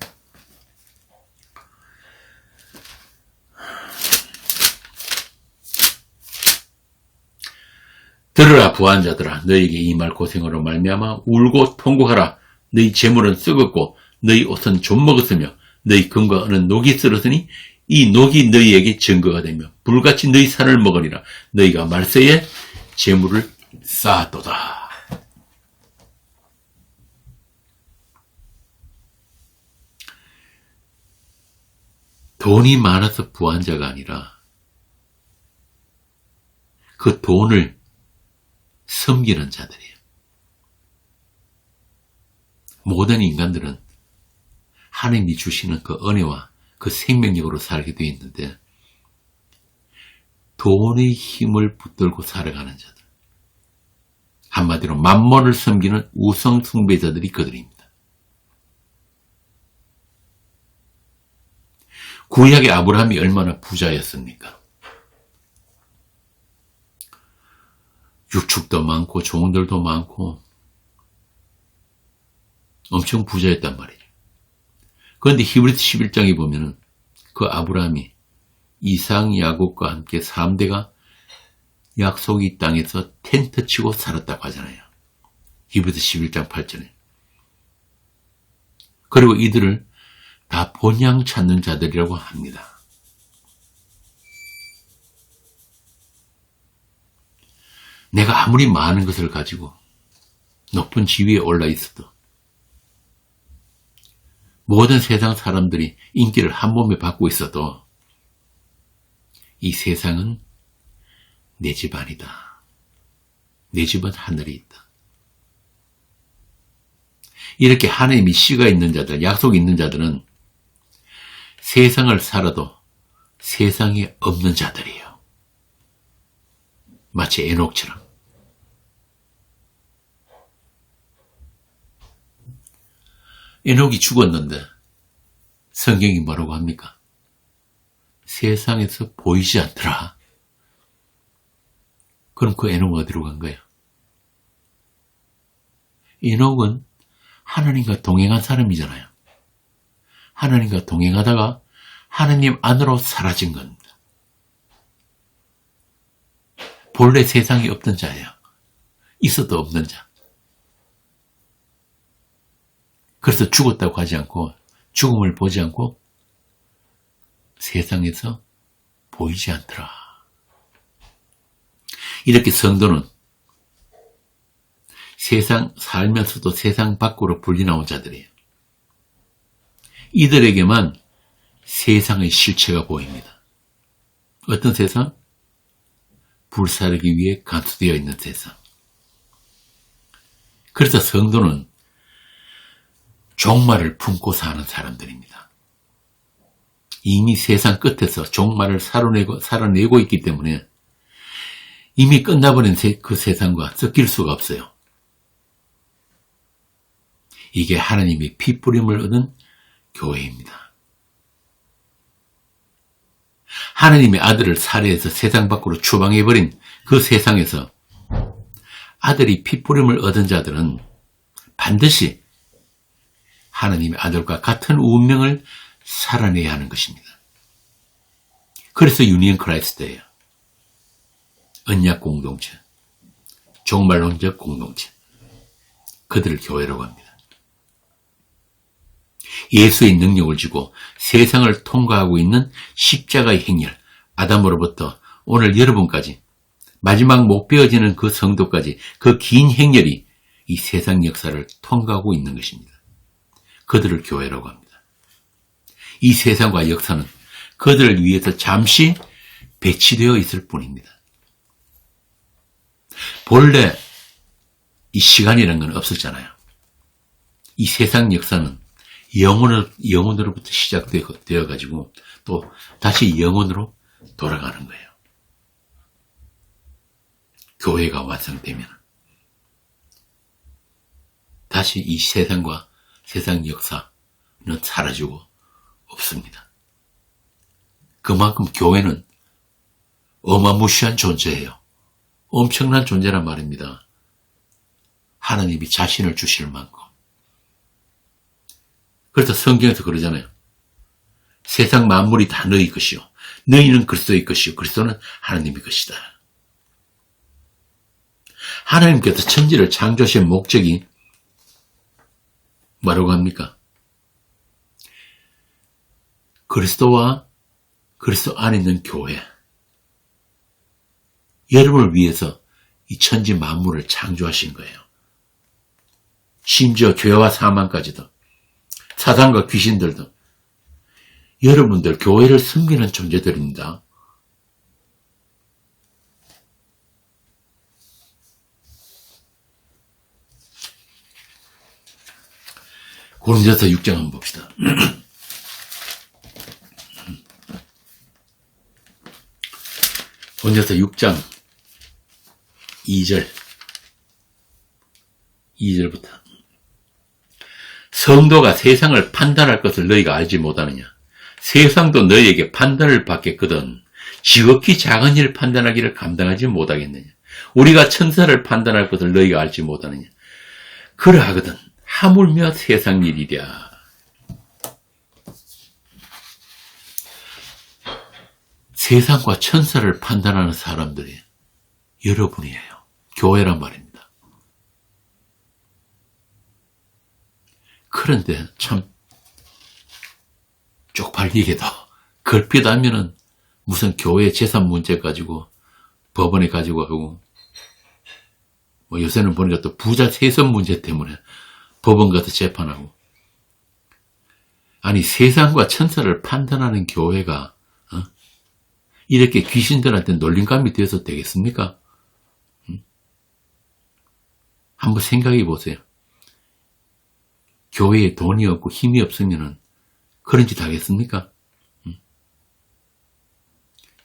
들으라 부한 자들아, 너희에게 이 말 고생으로 말미암아 울고 통곡하라. 너희 재물은 썩었고 너희 옷은 좀 먹었으며 너희 금과 은은 녹이 쓸었으니 이 녹이 너희에게 증거가 되며 불같이 너희 살을 먹으리라. 너희가 말세에 재물을 쌓았도다. 돈이 많아서 부한 자가 아니라 그 돈을 섬기는 자들이에요. 모든 인간들은 하나님이 주시는 그 은혜와 그 생명력으로 살게 되어 있는데 돈의 힘을 붙들고 살아가는 자들, 한마디로 만몬을 섬기는 우상 숭배자들이 그들입니다. 구약의 아브라함이 얼마나 부자였습니까? 유축도 많고 종들도 많고 엄청 부자였단 말이죠. 그런데 히브리서 11장에 보면은 그 아브라함이 이삭, 야곱과 함께 3대가 약속의 땅에서 텐트 치고 살았다고 하잖아요. 히브리서 11장 8절에. 그리고 이들을 다 본향 찾는 자들이라고 합니다. 내가 아무리 많은 것을 가지고 높은 지위에 올라 있어도 모든 세상 사람들이 인기를 한 몸에 받고 있어도 이 세상은 내 집 아니다. 내 집은 하늘에 있다. 이렇게 하나님이 씨가 있는 자들, 약속이 있는 자들은 세상을 살아도 세상에 없는 자들이에요. 마치 에녹처럼. 에녹이 죽었는데 성경이 뭐라고 합니까? 세상에서 보이지 않더라. 그럼 그 에녹은 어디로 간 거예요? 에녹은 하나님과 동행한 사람이잖아요. 하나님과 동행하다가 하나님 안으로 사라진 겁니다. 본래 세상에 없던 자예요. 있어도 없는 자. 그래서 죽었다고 하지 않고 죽음을 보지 않고 세상에서 보이지 않더라. 이렇게 성도는 세상 살면서도 세상 밖으로 불려나온 자들이에요. 이들에게만 세상의 실체가 보입니다. 어떤 세상? 불사르기 위해 감수되어 있는 세상. 그래서 성도는 종말을 품고 사는 사람들입니다. 이미 세상 끝에서 종말을 살아내고 있기 때문에 이미 끝나버린 그 세상과 섞일 수가 없어요. 이게 하나님의 피뿌림을 얻은 교회입니다. 하나님의 아들을 살해해서 세상 밖으로 추방해버린 그 세상에서 아들이 피뿌림을 얻은 자들은 반드시 하나님의 아들과 같은 운명을 살아내야 하는 것입니다. 그래서 유니언 크라이스트예요. 언약 공동체, 종말론적 공동체, 그들을 교회라고 합니다. 예수의 능력을 지고 세상을 통과하고 있는 십자가의 행렬, 아담으로부터 오늘 여러분까지 마지막 못 베어지는 그 성도까지 그 긴 행렬이 이 세상 역사를 통과하고 있는 것입니다. 그들을 교회라고 합니다. 이 세상과 역사는 그들을 위해서 잠시 배치되어 있을 뿐입니다. 본래 이 시간이라는 건 없었잖아요. 이 세상 역사는 영혼으로부터 시작되어가지고 또 다시 영혼으로 돌아가는 거예요. 교회가 완성되면 다시 이 세상과 세상 역사는 사라지고 없습니다. 그만큼 교회는 어마무시한 존재예요. 엄청난 존재란 말입니다. 하나님이 자신을 주실 만큼. 그래서 성경에서 그러잖아요. 세상 만물이 다 너희 것이요. 너희는 그리스도의 것이요. 그리스도는 하나님의 것이다. 하나님께서 천지를 창조하신 목적이 뭐라고 합니까? 그리스도와 그리스도 안에 있는 교회. 여러분을 위해서 이 천지 만물을 창조하신 거예요. 심지어 죄와 사망까지도, 사단과 귀신들도. 여러분들 교회를 섬기는 존재들입니다. 고린도서 6장 한번 봅시다. 고린도서 6장 2절부터 성도가 세상을 판단할 것을 너희가 알지 못하느냐. 세상도 너희에게 판단을 받겠거든 지극히 작은 일을 판단하기를 감당하지 못하겠느냐. 우리가 천사를 판단할 것을 너희가 알지 못하느냐. 그러하거든 하물며 세상 일이랴. 세상과 천사를 판단하는 사람들이 여러분이에요. 교회란 말입니다. 그런데 참 쪽팔리게도 걸핏하면은 무슨 교회 재산 문제 가지고 법원에 가지고 가고, 뭐 요새는 보니까 또 부자 세습 문제 때문에 법원 가서 재판하고. 아니 세상과 천사를 판단하는 교회가 이렇게 귀신들한테 놀림감이 되어서 되겠습니까? 한번 생각해 보세요. 교회에 돈이 없고 힘이 없으면 그런 짓 하겠습니까?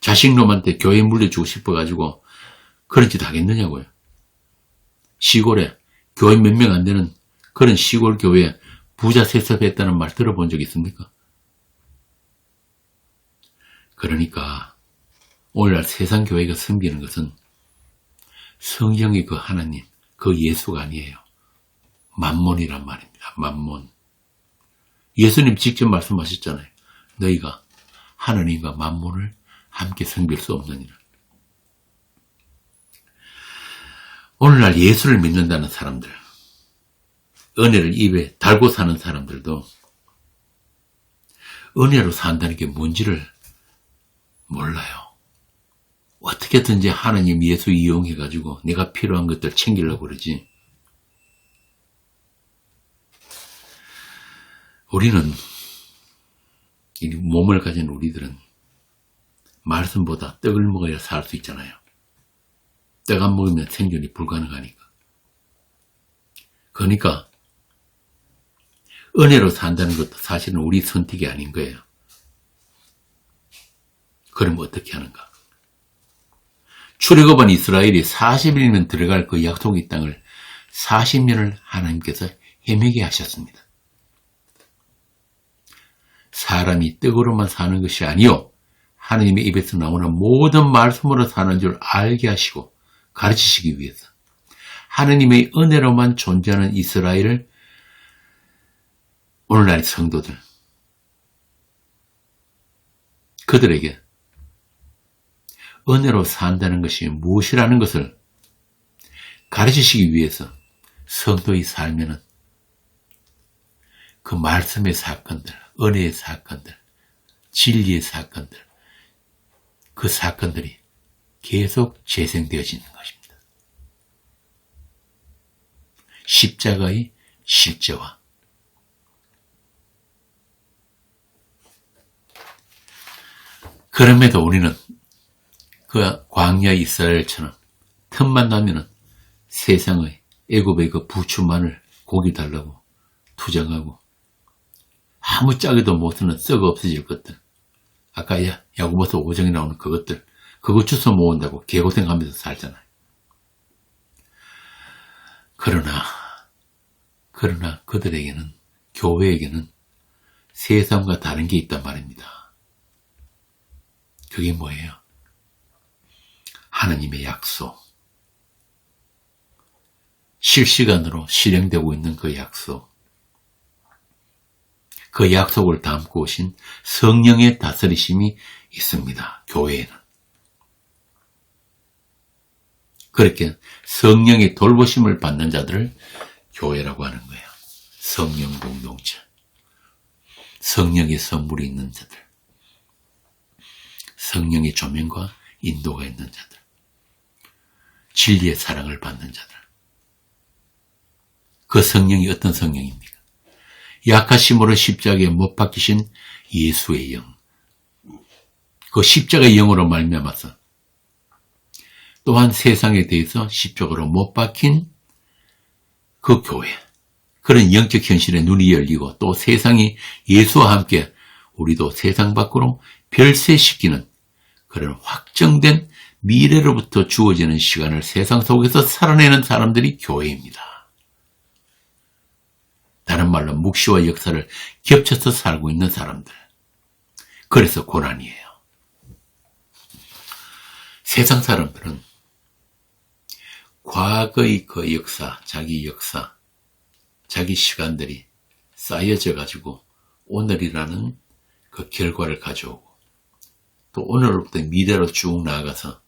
자식놈한테 교회 물려주고 싶어가지고 그런 짓 하겠느냐고요. 시골에 교회 몇 명 안 되는 그런 시골 교회에 부자 세습했다는 말 들어본 적 있습니까? 그러니까 오늘날 세상 교회가 섬기는 것은 성경의 그 하나님, 그 예수가 아니에요. 만몬이란 말입니다. 만몬. 예수님 직접 말씀하셨잖아요. 너희가 하나님과 만몬을 함께 섬길 수 없느니라. 오늘날 예수를 믿는다는 사람들, 은혜를 입에 달고 사는 사람들도 은혜로 산다는 게 뭔지를 몰라요. 어떻게든지 하나님 예수 이용해가지고 내가 필요한 것들 챙기려고 그러지. 우리는, 이 몸을 가진 우리들은 말씀보다 떡을 먹어야 살 수 있잖아요. 떡 안 먹으면 생존이 불가능하니까. 그러니까 은혜로 산다는 것도 사실은 우리 선택이 아닌 거예요. 그럼 어떻게 하는가? 출애굽한 이스라엘이 40일이면 들어갈 그 약속의 땅을 40년을 하나님께서 헤매게 하셨습니다. 사람이 떡으로만 사는 것이 아니요 하나님의 입에서 나오는 모든 말씀으로 사는 줄 알게 하시고 가르치시기 위해서 하나님의 은혜로만 존재하는 이스라엘을 오늘날 성도들, 그들에게 은혜로 산다는 것이 무엇이라는 것을 가르치시기 위해서 성도의 삶에는 그 말씀의 사건들, 은혜의 사건들, 진리의 사건들, 그 사건들이 계속 재생되어지는 것입니다. 십자가의 실제와 그럼에도 우리는 그 광야 이스라엘처럼 틈만 나면은 세상의 애굽의 그 부추만을 고기 달라고 투정하고 아무 짝에도 못하는 썩어 없어질 것들, 아까 야고보서 5장에 나오는 그것들, 그거 주워 모은다고 개고생하면서 살잖아요. 그러나 그들에게는, 교회에게는 세상과 다른 게 있단 말입니다. 그게 뭐예요? 하나님의 약속, 실시간으로 실행되고 있는 그 약속. 그 약속을 담고 오신 성령의 다스리심이 있습니다. 교회에는. 그렇게 성령의 돌보심을 받는 자들을 교회라고 하는 거예요. 성령 공동체. 성령의 선물이 있는 자들. 성령의 조명과 인도가 있는 자들. 진리의 사랑을 받는 자들. 그 성령이 어떤 성령입니까? 약하심으로 십자가에 못 박히신 예수의 영. 그 십자가의 영으로 말미암아서 또한 세상에 대해서 십자가로 못 박힌 그 교회. 그런 영적 현실에 눈이 열리고 또 세상이 예수와 함께 우리도 세상 밖으로 별세시키는 그런 확정된 미래로부터 주어지는 시간을 세상 속에서 살아내는 사람들이 교회입니다. 다른 말로 묵시와 역사를 겹쳐서 살고 있는 사람들. 그래서 고난이에요. 세상 사람들은 과거의 그 역사, 자기 시간들이 쌓여져 가지고 오늘이라는 그 결과를 가져오고 또 오늘로부터 미래로 쭉 나아가서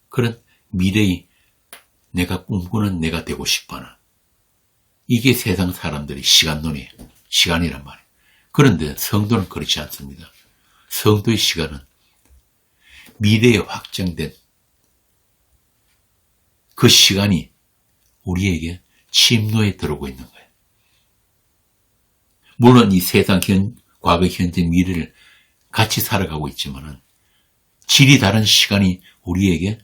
그런 미래의 내가 꿈꾸는 내가 되고 싶어하는 이게 세상 사람들이 시간론이에요. 시간이란 말이에요. 그런데 성도는 그렇지 않습니다. 성도의 시간은 미래에 확정된 그 시간이 우리에게 침노에 들어오고 있는 거예요. 물론 이 세상 과거, 현재, 미래를 같이 살아가고 있지만은 질이 다른 시간이 우리에게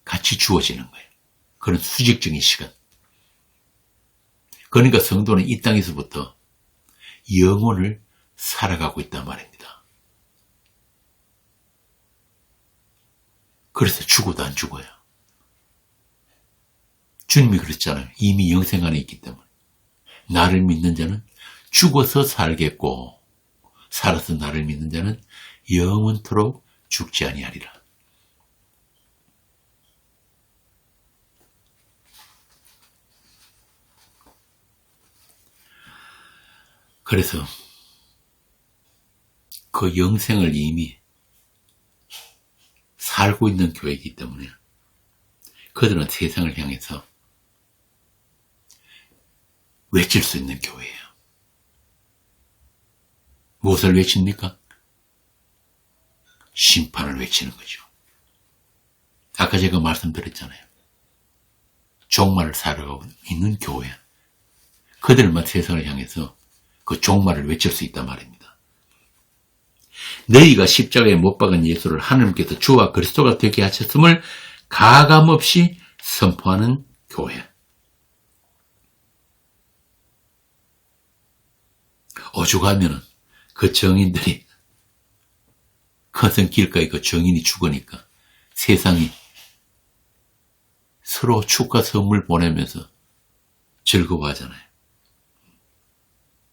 같이 주어지는 거예요. 그런 수직적인 시간. 그러니까 성도는 이 땅에서부터 영혼을 살아가고 있단 말입니다. 그래서 죽어도 안 죽어요. 주님이 그랬잖아요. 이미 영생 안에 있기 때문에. 나를 믿는 자는 죽어서 살겠고 살아서 나를 믿는 자는 영원토록 죽지 아니하리라. 그래서 그 영생을 이미 살고 있는 교회이기 때문에 그들은 세상을 향해서 외칠 수 있는 교회예요. 무엇을 외칩니까? 심판을 외치는 거죠. 아까 제가 말씀드렸잖아요. 종말을 살아가고 있는 교회. 그들만 세상을 향해서 그 종말을 외칠 수 있단 말입니다. 너희가 십자가에 못 박은 예수를 하나님께서 주와 그리스도가 되게 하셨음을 가감없이 선포하는 교회. 오죽하면은 그 정인들이 큰산 길가에 그 정인이 죽으니까 세상이 서로 축하 선물 보내면서 즐거워하잖아요.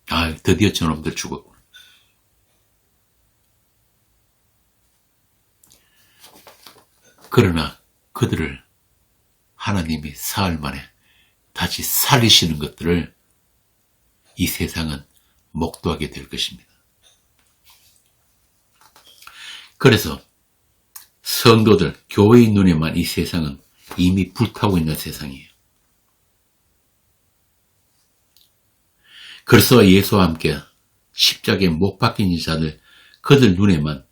아, 드디어 저놈들 죽었구나. 그러나 그들을 하나님이 사흘 만에 다시 살리시는 것들을 이 세상은 목도하게 될 것입니다. 그래서 성도들, 교회의 눈에만 이 세상은 이미 불타고 있는 세상이에요. 그래서 예수와 함께 십자가에 못 박힌 자들, 그들 눈에만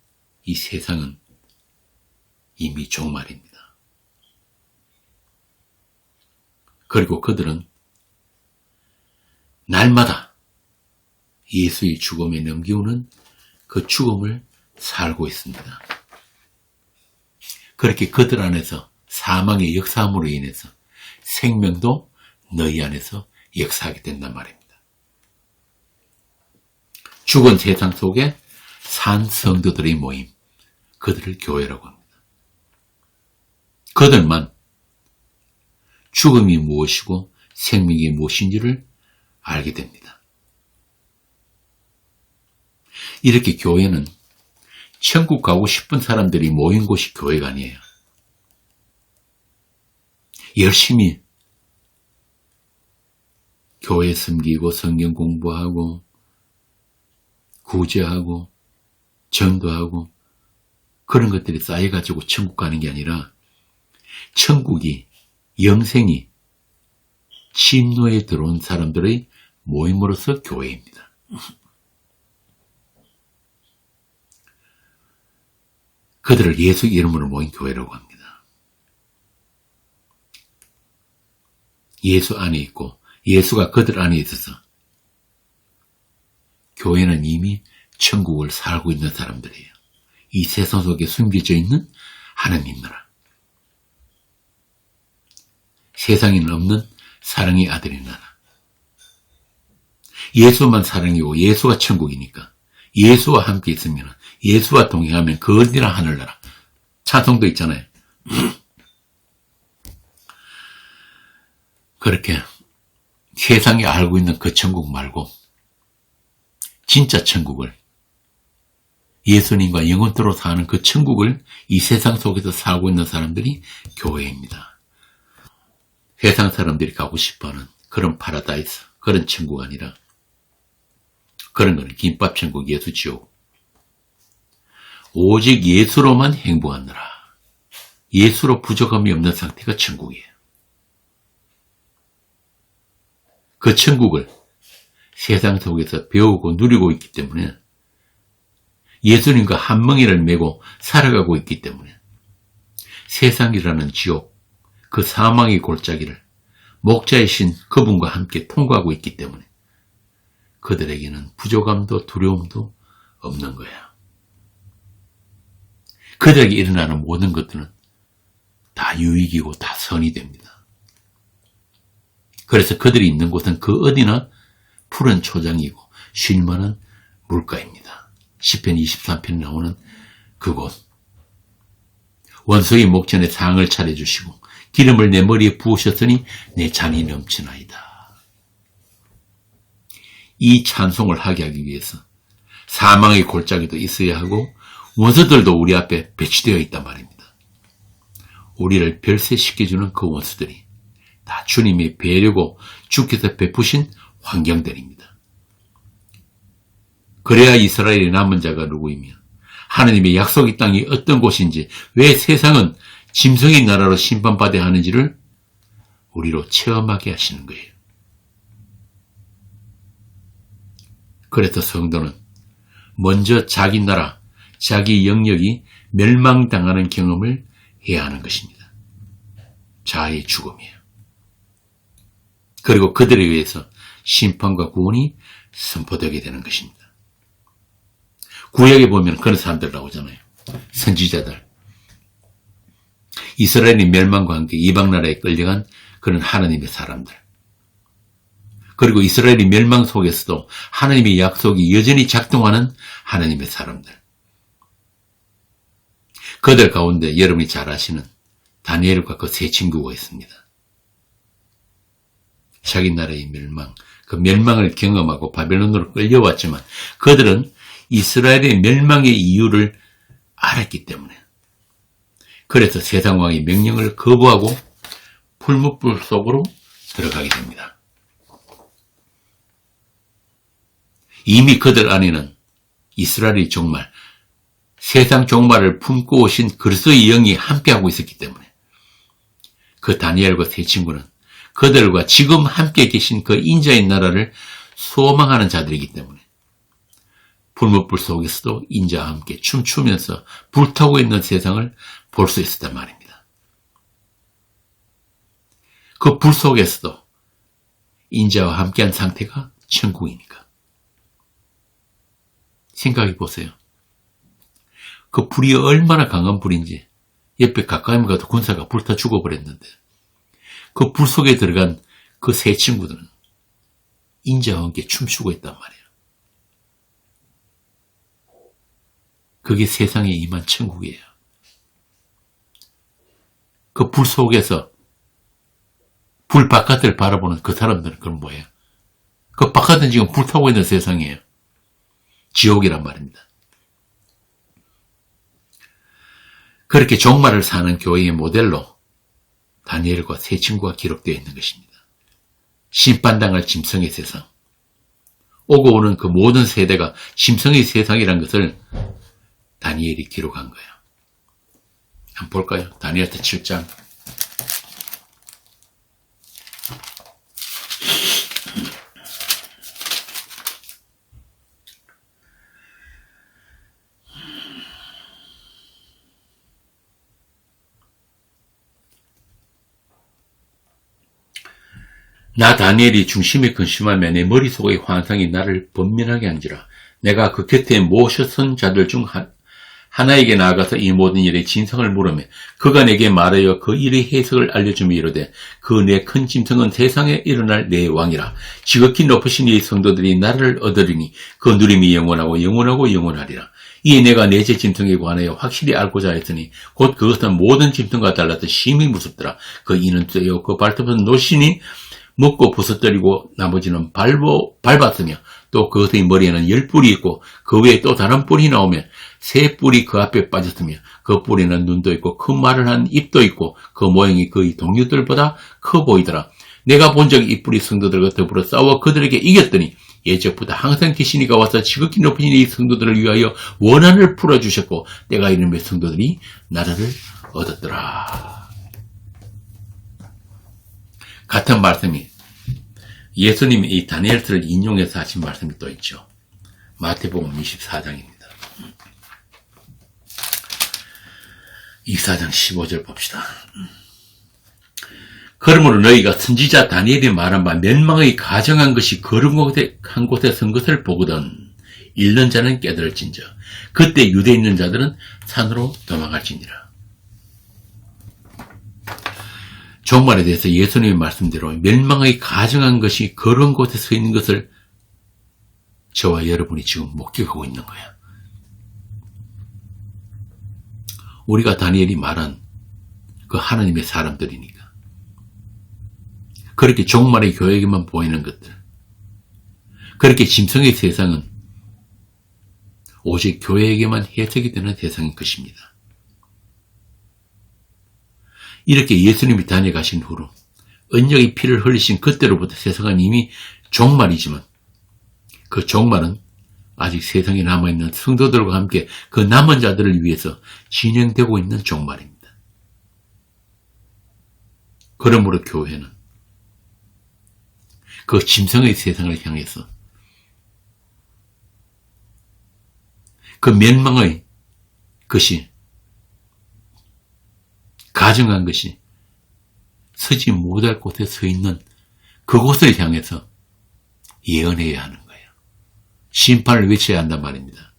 이 세상은 이미 종말입니다. 그리고 그들은 날마다 예수의 죽음에 넘겨오는 그 죽음을 살고 있습니다. 그렇게 그들 안에서 사망의 역사함으로 인해서 생명도 너희 안에서 역사하게 된단 말입니다. 죽은 세상 속에 산 성도들의 모임, 그들을 교회라고 합니다. 그들만 죽음이 무엇이고 생명이 무엇인지를 알게 됩니다. 이렇게 교회는 천국 가고 싶은 사람들이 모인 곳이 교회가 아니에요. 열심히 교회 섬기고 성경 공부하고 구제하고 전도하고 그런 것들이 쌓여가지고 천국 가는 게 아니라 천국이 영생이 침노에 들어온 사람들의 모임으로서 교회입니다. 그들을 예수 이름으로 모인 교회라고 합니다. 예수 안에 있고 예수가 그들 안에 있어서 교회는 이미 천국을 살고 있는 사람들이에요. 이 세상 속에 숨겨져 있는 하나님 나라. 세상에는 없는 사랑의 아들의 나라. 예수만 사랑이고 예수가 천국이니까 예수와 함께 있으면 예수와 동행하면 그 어디나 하늘나라. 찬송도 있잖아요. 그렇게 세상에 알고 있는 그 천국 말고 진짜 천국을 예수님과 영원토록 사는 그 천국을 이 세상 속에서 살고 있는 사람들이 교회입니다. 세상 사람들이 가고 싶어하는 그런 파라다이스, 그런 천국 아니라 그런 거는 김밥천국, 예수지옥. 오직 예수로만 행복하느라. 예수로 부족함이 없는 상태가 천국이에요. 그 천국을 세상 속에서 배우고 누리고 있기 때문에 예수님과 한 멍에를 메고 살아가고 있기 때문에 세상이라는 지옥, 그 사망의 골짜기를 목자이신 그분과 함께 통과하고 있기 때문에 그들에게는 부족함도 두려움도 없는 거야. 그들에게 일어나는 모든 것들은 다 유익이고 다 선이 됩니다. 그래서 그들이 있는 곳은 그 어디나 푸른 초장이고 쉴만한 물가입니다. 시편 23편에 나오는 그곳. 원수의 목전에 상을 차려주시고 기름을 내 머리에 부으셨으니 내 잔이 넘치나이다. 이 찬송을 하게 하기 위해서 사망의 골짜기도 있어야 하고 원수들도 우리 앞에 배치되어 있단 말입니다. 우리를 별세시켜주는 그 원수들이 다 주님의 배려고 주께서 베푸신 환경들입니다. 그래야 이스라엘의 남은 자가 누구이며 하나님의 약속의 땅이 어떤 곳인지 왜 세상은 짐승의 나라로 심판받아야 하는지를 우리로 체험하게 하시는 거예요. 그래서 성도는 먼저 자기 나라, 자기 영역이 멸망당하는 경험을 해야 하는 것입니다. 자아의 죽음이에요. 그리고 그들에 의해서 심판과 구원이 선포되게 되는 것입니다. 구약에 보면 그런 사람들 나오잖아요. 선지자들. 이스라엘의 멸망과 함께 이방 나라에 끌려간 그런 하나님의 사람들. 그리고 이스라엘의 멸망 속에서도 하나님의 약속이 여전히 작동하는 하나님의 사람들. 그들 가운데 여러분이 잘 아시는 다니엘과 그 세 친구가 있습니다. 자기 나라의 멸망, 그 멸망을 경험하고 바벨론으로 끌려왔지만 그들은 이스라엘의 멸망의 이유를 알았기 때문에 그래서 세상왕의 명령을 거부하고 풀무불 속으로 들어가게 됩니다. 이미 그들 안에는 이스라엘의 종말, 세상 종말을 품고 오신 그리스도의 영이 함께하고 있었기 때문에 그 다니엘과 세 친구는 그들과 지금 함께 계신 그 인자의 나라를 소망하는 자들이기 때문에 풀무불 속에서도 인자와 함께 춤추면서 불타고 있는 세상을 볼 수 있었단 말입니다. 그 불 속에서도 인자와 함께한 상태가 천국이니까. 생각해 보세요. 그 불이 얼마나 강한 불인지 옆에 가까이만 가도 군사가 불타 죽어버렸는데 그 불 속에 들어간 그 세 친구들은 인자와 함께 춤추고 있단 말이에요. 그게 세상에 임한 천국이에요. 그 불 속에서 불 바깥을 바라보는 그 사람들은 그건 뭐예요? 그 바깥은 지금 불타고 있는 세상이에요. 지옥이란 말입니다. 그렇게 종말을 사는 교회의 모델로 다니엘과 세 친구가 기록되어 있는 것입니다. 심판당할 짐승의 세상, 오고 오는 그 모든 세대가 짐승의 세상이라는 것을 다니엘이 기록한 거예요. 한번 볼까요? 다니엘서 7장. 나 다니엘이 중심에 근심하며 내 머릿속의 환상이 나를 번민하게 한지라. 내가 그 곁에 모셔선 자들 중 하나에게 나아가서 이 모든 일의 진상을 물으며 그가 내게 말하여 그 일의 해석을 알려주며 이르되 그 내 큰 짐승은 세상에 일어날 내 왕이라. 지극히 높으신 이 성도들이 나를 얻으리니 그 누림이 영원하고 영원하고 영원하리라. 이에 내가 내재 짐승에 관하여 확실히 알고자 했으니 곧 그것은 모든 짐승과 달라서 심히 무섭더라. 그 이는 떼어 그 발톱은 노신이 먹고 부서뜨리고 나머지는 밟았으며 또 그것의 머리에는 10뿔이 있고 그 외에 또 다른 뿔이 나오며 3뿔이 그 앞에 빠졌으며 그 뿔에는 눈도 있고 큰 말을 한 입도 있고 그 모양이 그의 동료들보다 커 보이더라. 내가 본 적이 이 뿔이 성도들과 더불어 싸워 그들에게 이겼더니 예적보다 항상 계시니가 와서 지극히 높으신 이 성도들을 위하여 원한을 풀어주셨고 때가 이르며 성도들이 나라를 얻었더라. 같은 말씀이 예수님이 이 다니엘서를 인용해서 하신 말씀이 또 있죠. 마태복음 24장입니다. 24장 15절 봅시다. 그러므로 너희가 선지자 다니엘이 말한 바 멸망의 가정한 것이 거룩한 곳에 선 것을 보거든 읽는 자는 깨달을진저 그때 유대에 있는 자들은 산으로 도망갈지니라. 종말에 대해서 예수님의 말씀대로 멸망의 가정한 것이 그런 곳에 서 있는 것을 저와 여러분이 지금 목격하고 있는 거야. 우리가 다니엘이 말한 그 하나님의 사람들이니까. 그렇게 종말의 교회에게만 보이는 것들. 그렇게 짐승의 세상은 오직 교회에게만 해석이 되는 세상인 것입니다. 이렇게 예수님이 다녀가신 후로 언약의 피를 흘리신 그때로부터 세상은 이미 종말이지만 그 종말은 아직 세상에 남아있는 성도들과 함께 그 남은 자들을 위해서 진행되고 있는 종말입니다. 그러므로 교회는 그 짐승의 세상을 향해서 그 멸망의 것이 가정한 것이 서지 못할 곳에 서 있는 그곳을 향해서 예언해야 하는 거예요. 심판을 외쳐야 한단 말입니다.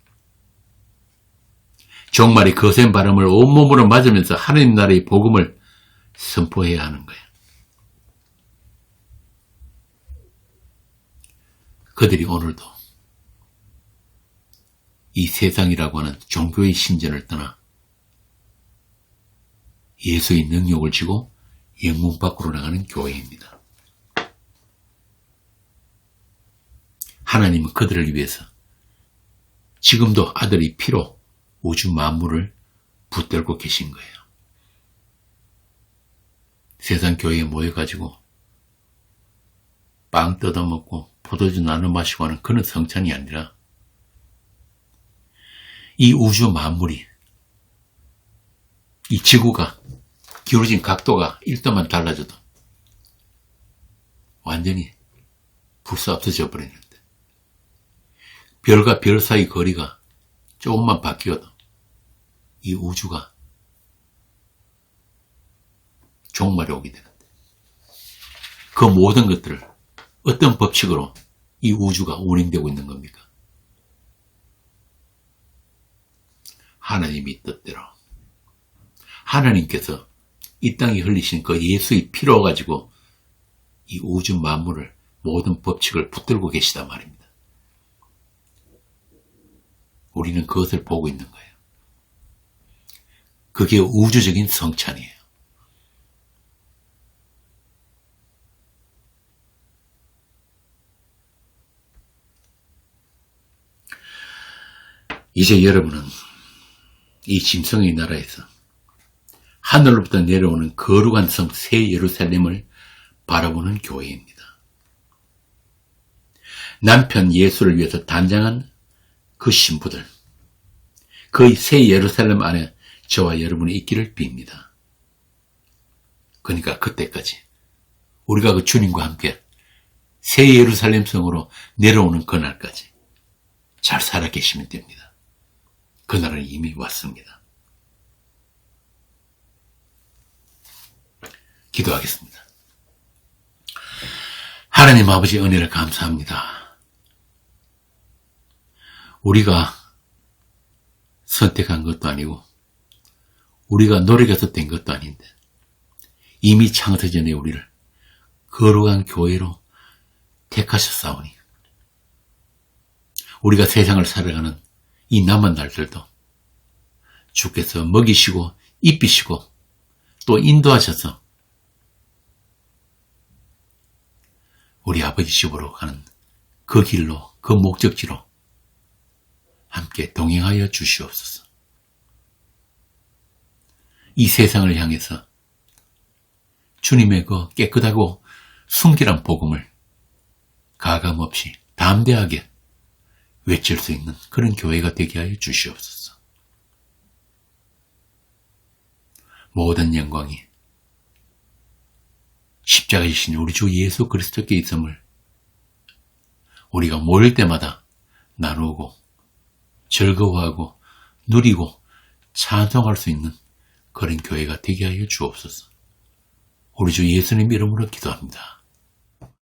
종말의 거센 바람을 온몸으로 맞으면서 하나님 나라의 복음을 선포해야 하는 거예요. 그들이 오늘도 이 세상이라고 하는 종교의 신전을 떠나 예수의 능력을 지고 영문 밖으로 나가는 교회입니다. 하나님은 그들을 위해서 지금도 아들의 피로 우주 만물을 붙들고 계신 거예요. 세상 교회에 모여가지고 빵 뜯어먹고 포도주 나눠 마시고 하는 그런 성찬이 아니라 이 우주 만물이 이 지구가 기울어진 각도가 1도만 달라져도 완전히 불사 없어져 버리는데 별과 별 사이 거리가 조금만 바뀌어도 이 우주가 종말이 오게 되는데 그 모든 것들을 어떤 법칙으로 이 우주가 운행되고 있는 겁니까? 하나님의 뜻대로 하나님께서 이 땅에 흘리신 그 예수의 피로 가지고 이 우주 만물을 모든 법칙을 붙들고 계시다 말입니다. 우리는 그것을 보고 있는 거예요. 그게 우주적인 성찬이에요. 이제 여러분은 이 짐승의 나라에서 하늘로부터 내려오는 거룩한 성 새 예루살렘을 바라보는 교회입니다. 남편 예수를 위해서 단장한 그 신부들, 그 새 예루살렘 안에 저와 여러분이 있기를 빕니다. 그러니까 그때까지 우리가 그 주님과 함께 새 예루살렘 성으로 내려오는 그날까지 잘 살아 계시면 됩니다. 그날은 이미 왔습니다. 기도하겠습니다. 하나님 아버지 은혜를 감사합니다. 우리가 선택한 것도 아니고 우리가 노력해서 된 것도 아닌데 이미 창세전에 우리를 거룩한 교회로 택하셨사오니 우리가 세상을 살아가는 이 남은 날들도 주께서 먹이시고 입히시고 또 인도하셔서 우리 아버지 집으로 가는 그 길로, 그 목적지로 함께 동행하여 주시옵소서. 이 세상을 향해서 주님의 그 깨끗하고 순결한 복음을 가감없이 담대하게 외칠 수 있는 그런 교회가 되게 하여 주시옵소서. 모든 영광이 십자가에 지신 우리 주 예수 그리스도께 있음을 우리가 모일 때마다 나누고 즐거워하고 누리고 찬송할 수 있는 그런 교회가 되게 하여 주옵소서. 우리 주 예수님 이름으로 기도합니다.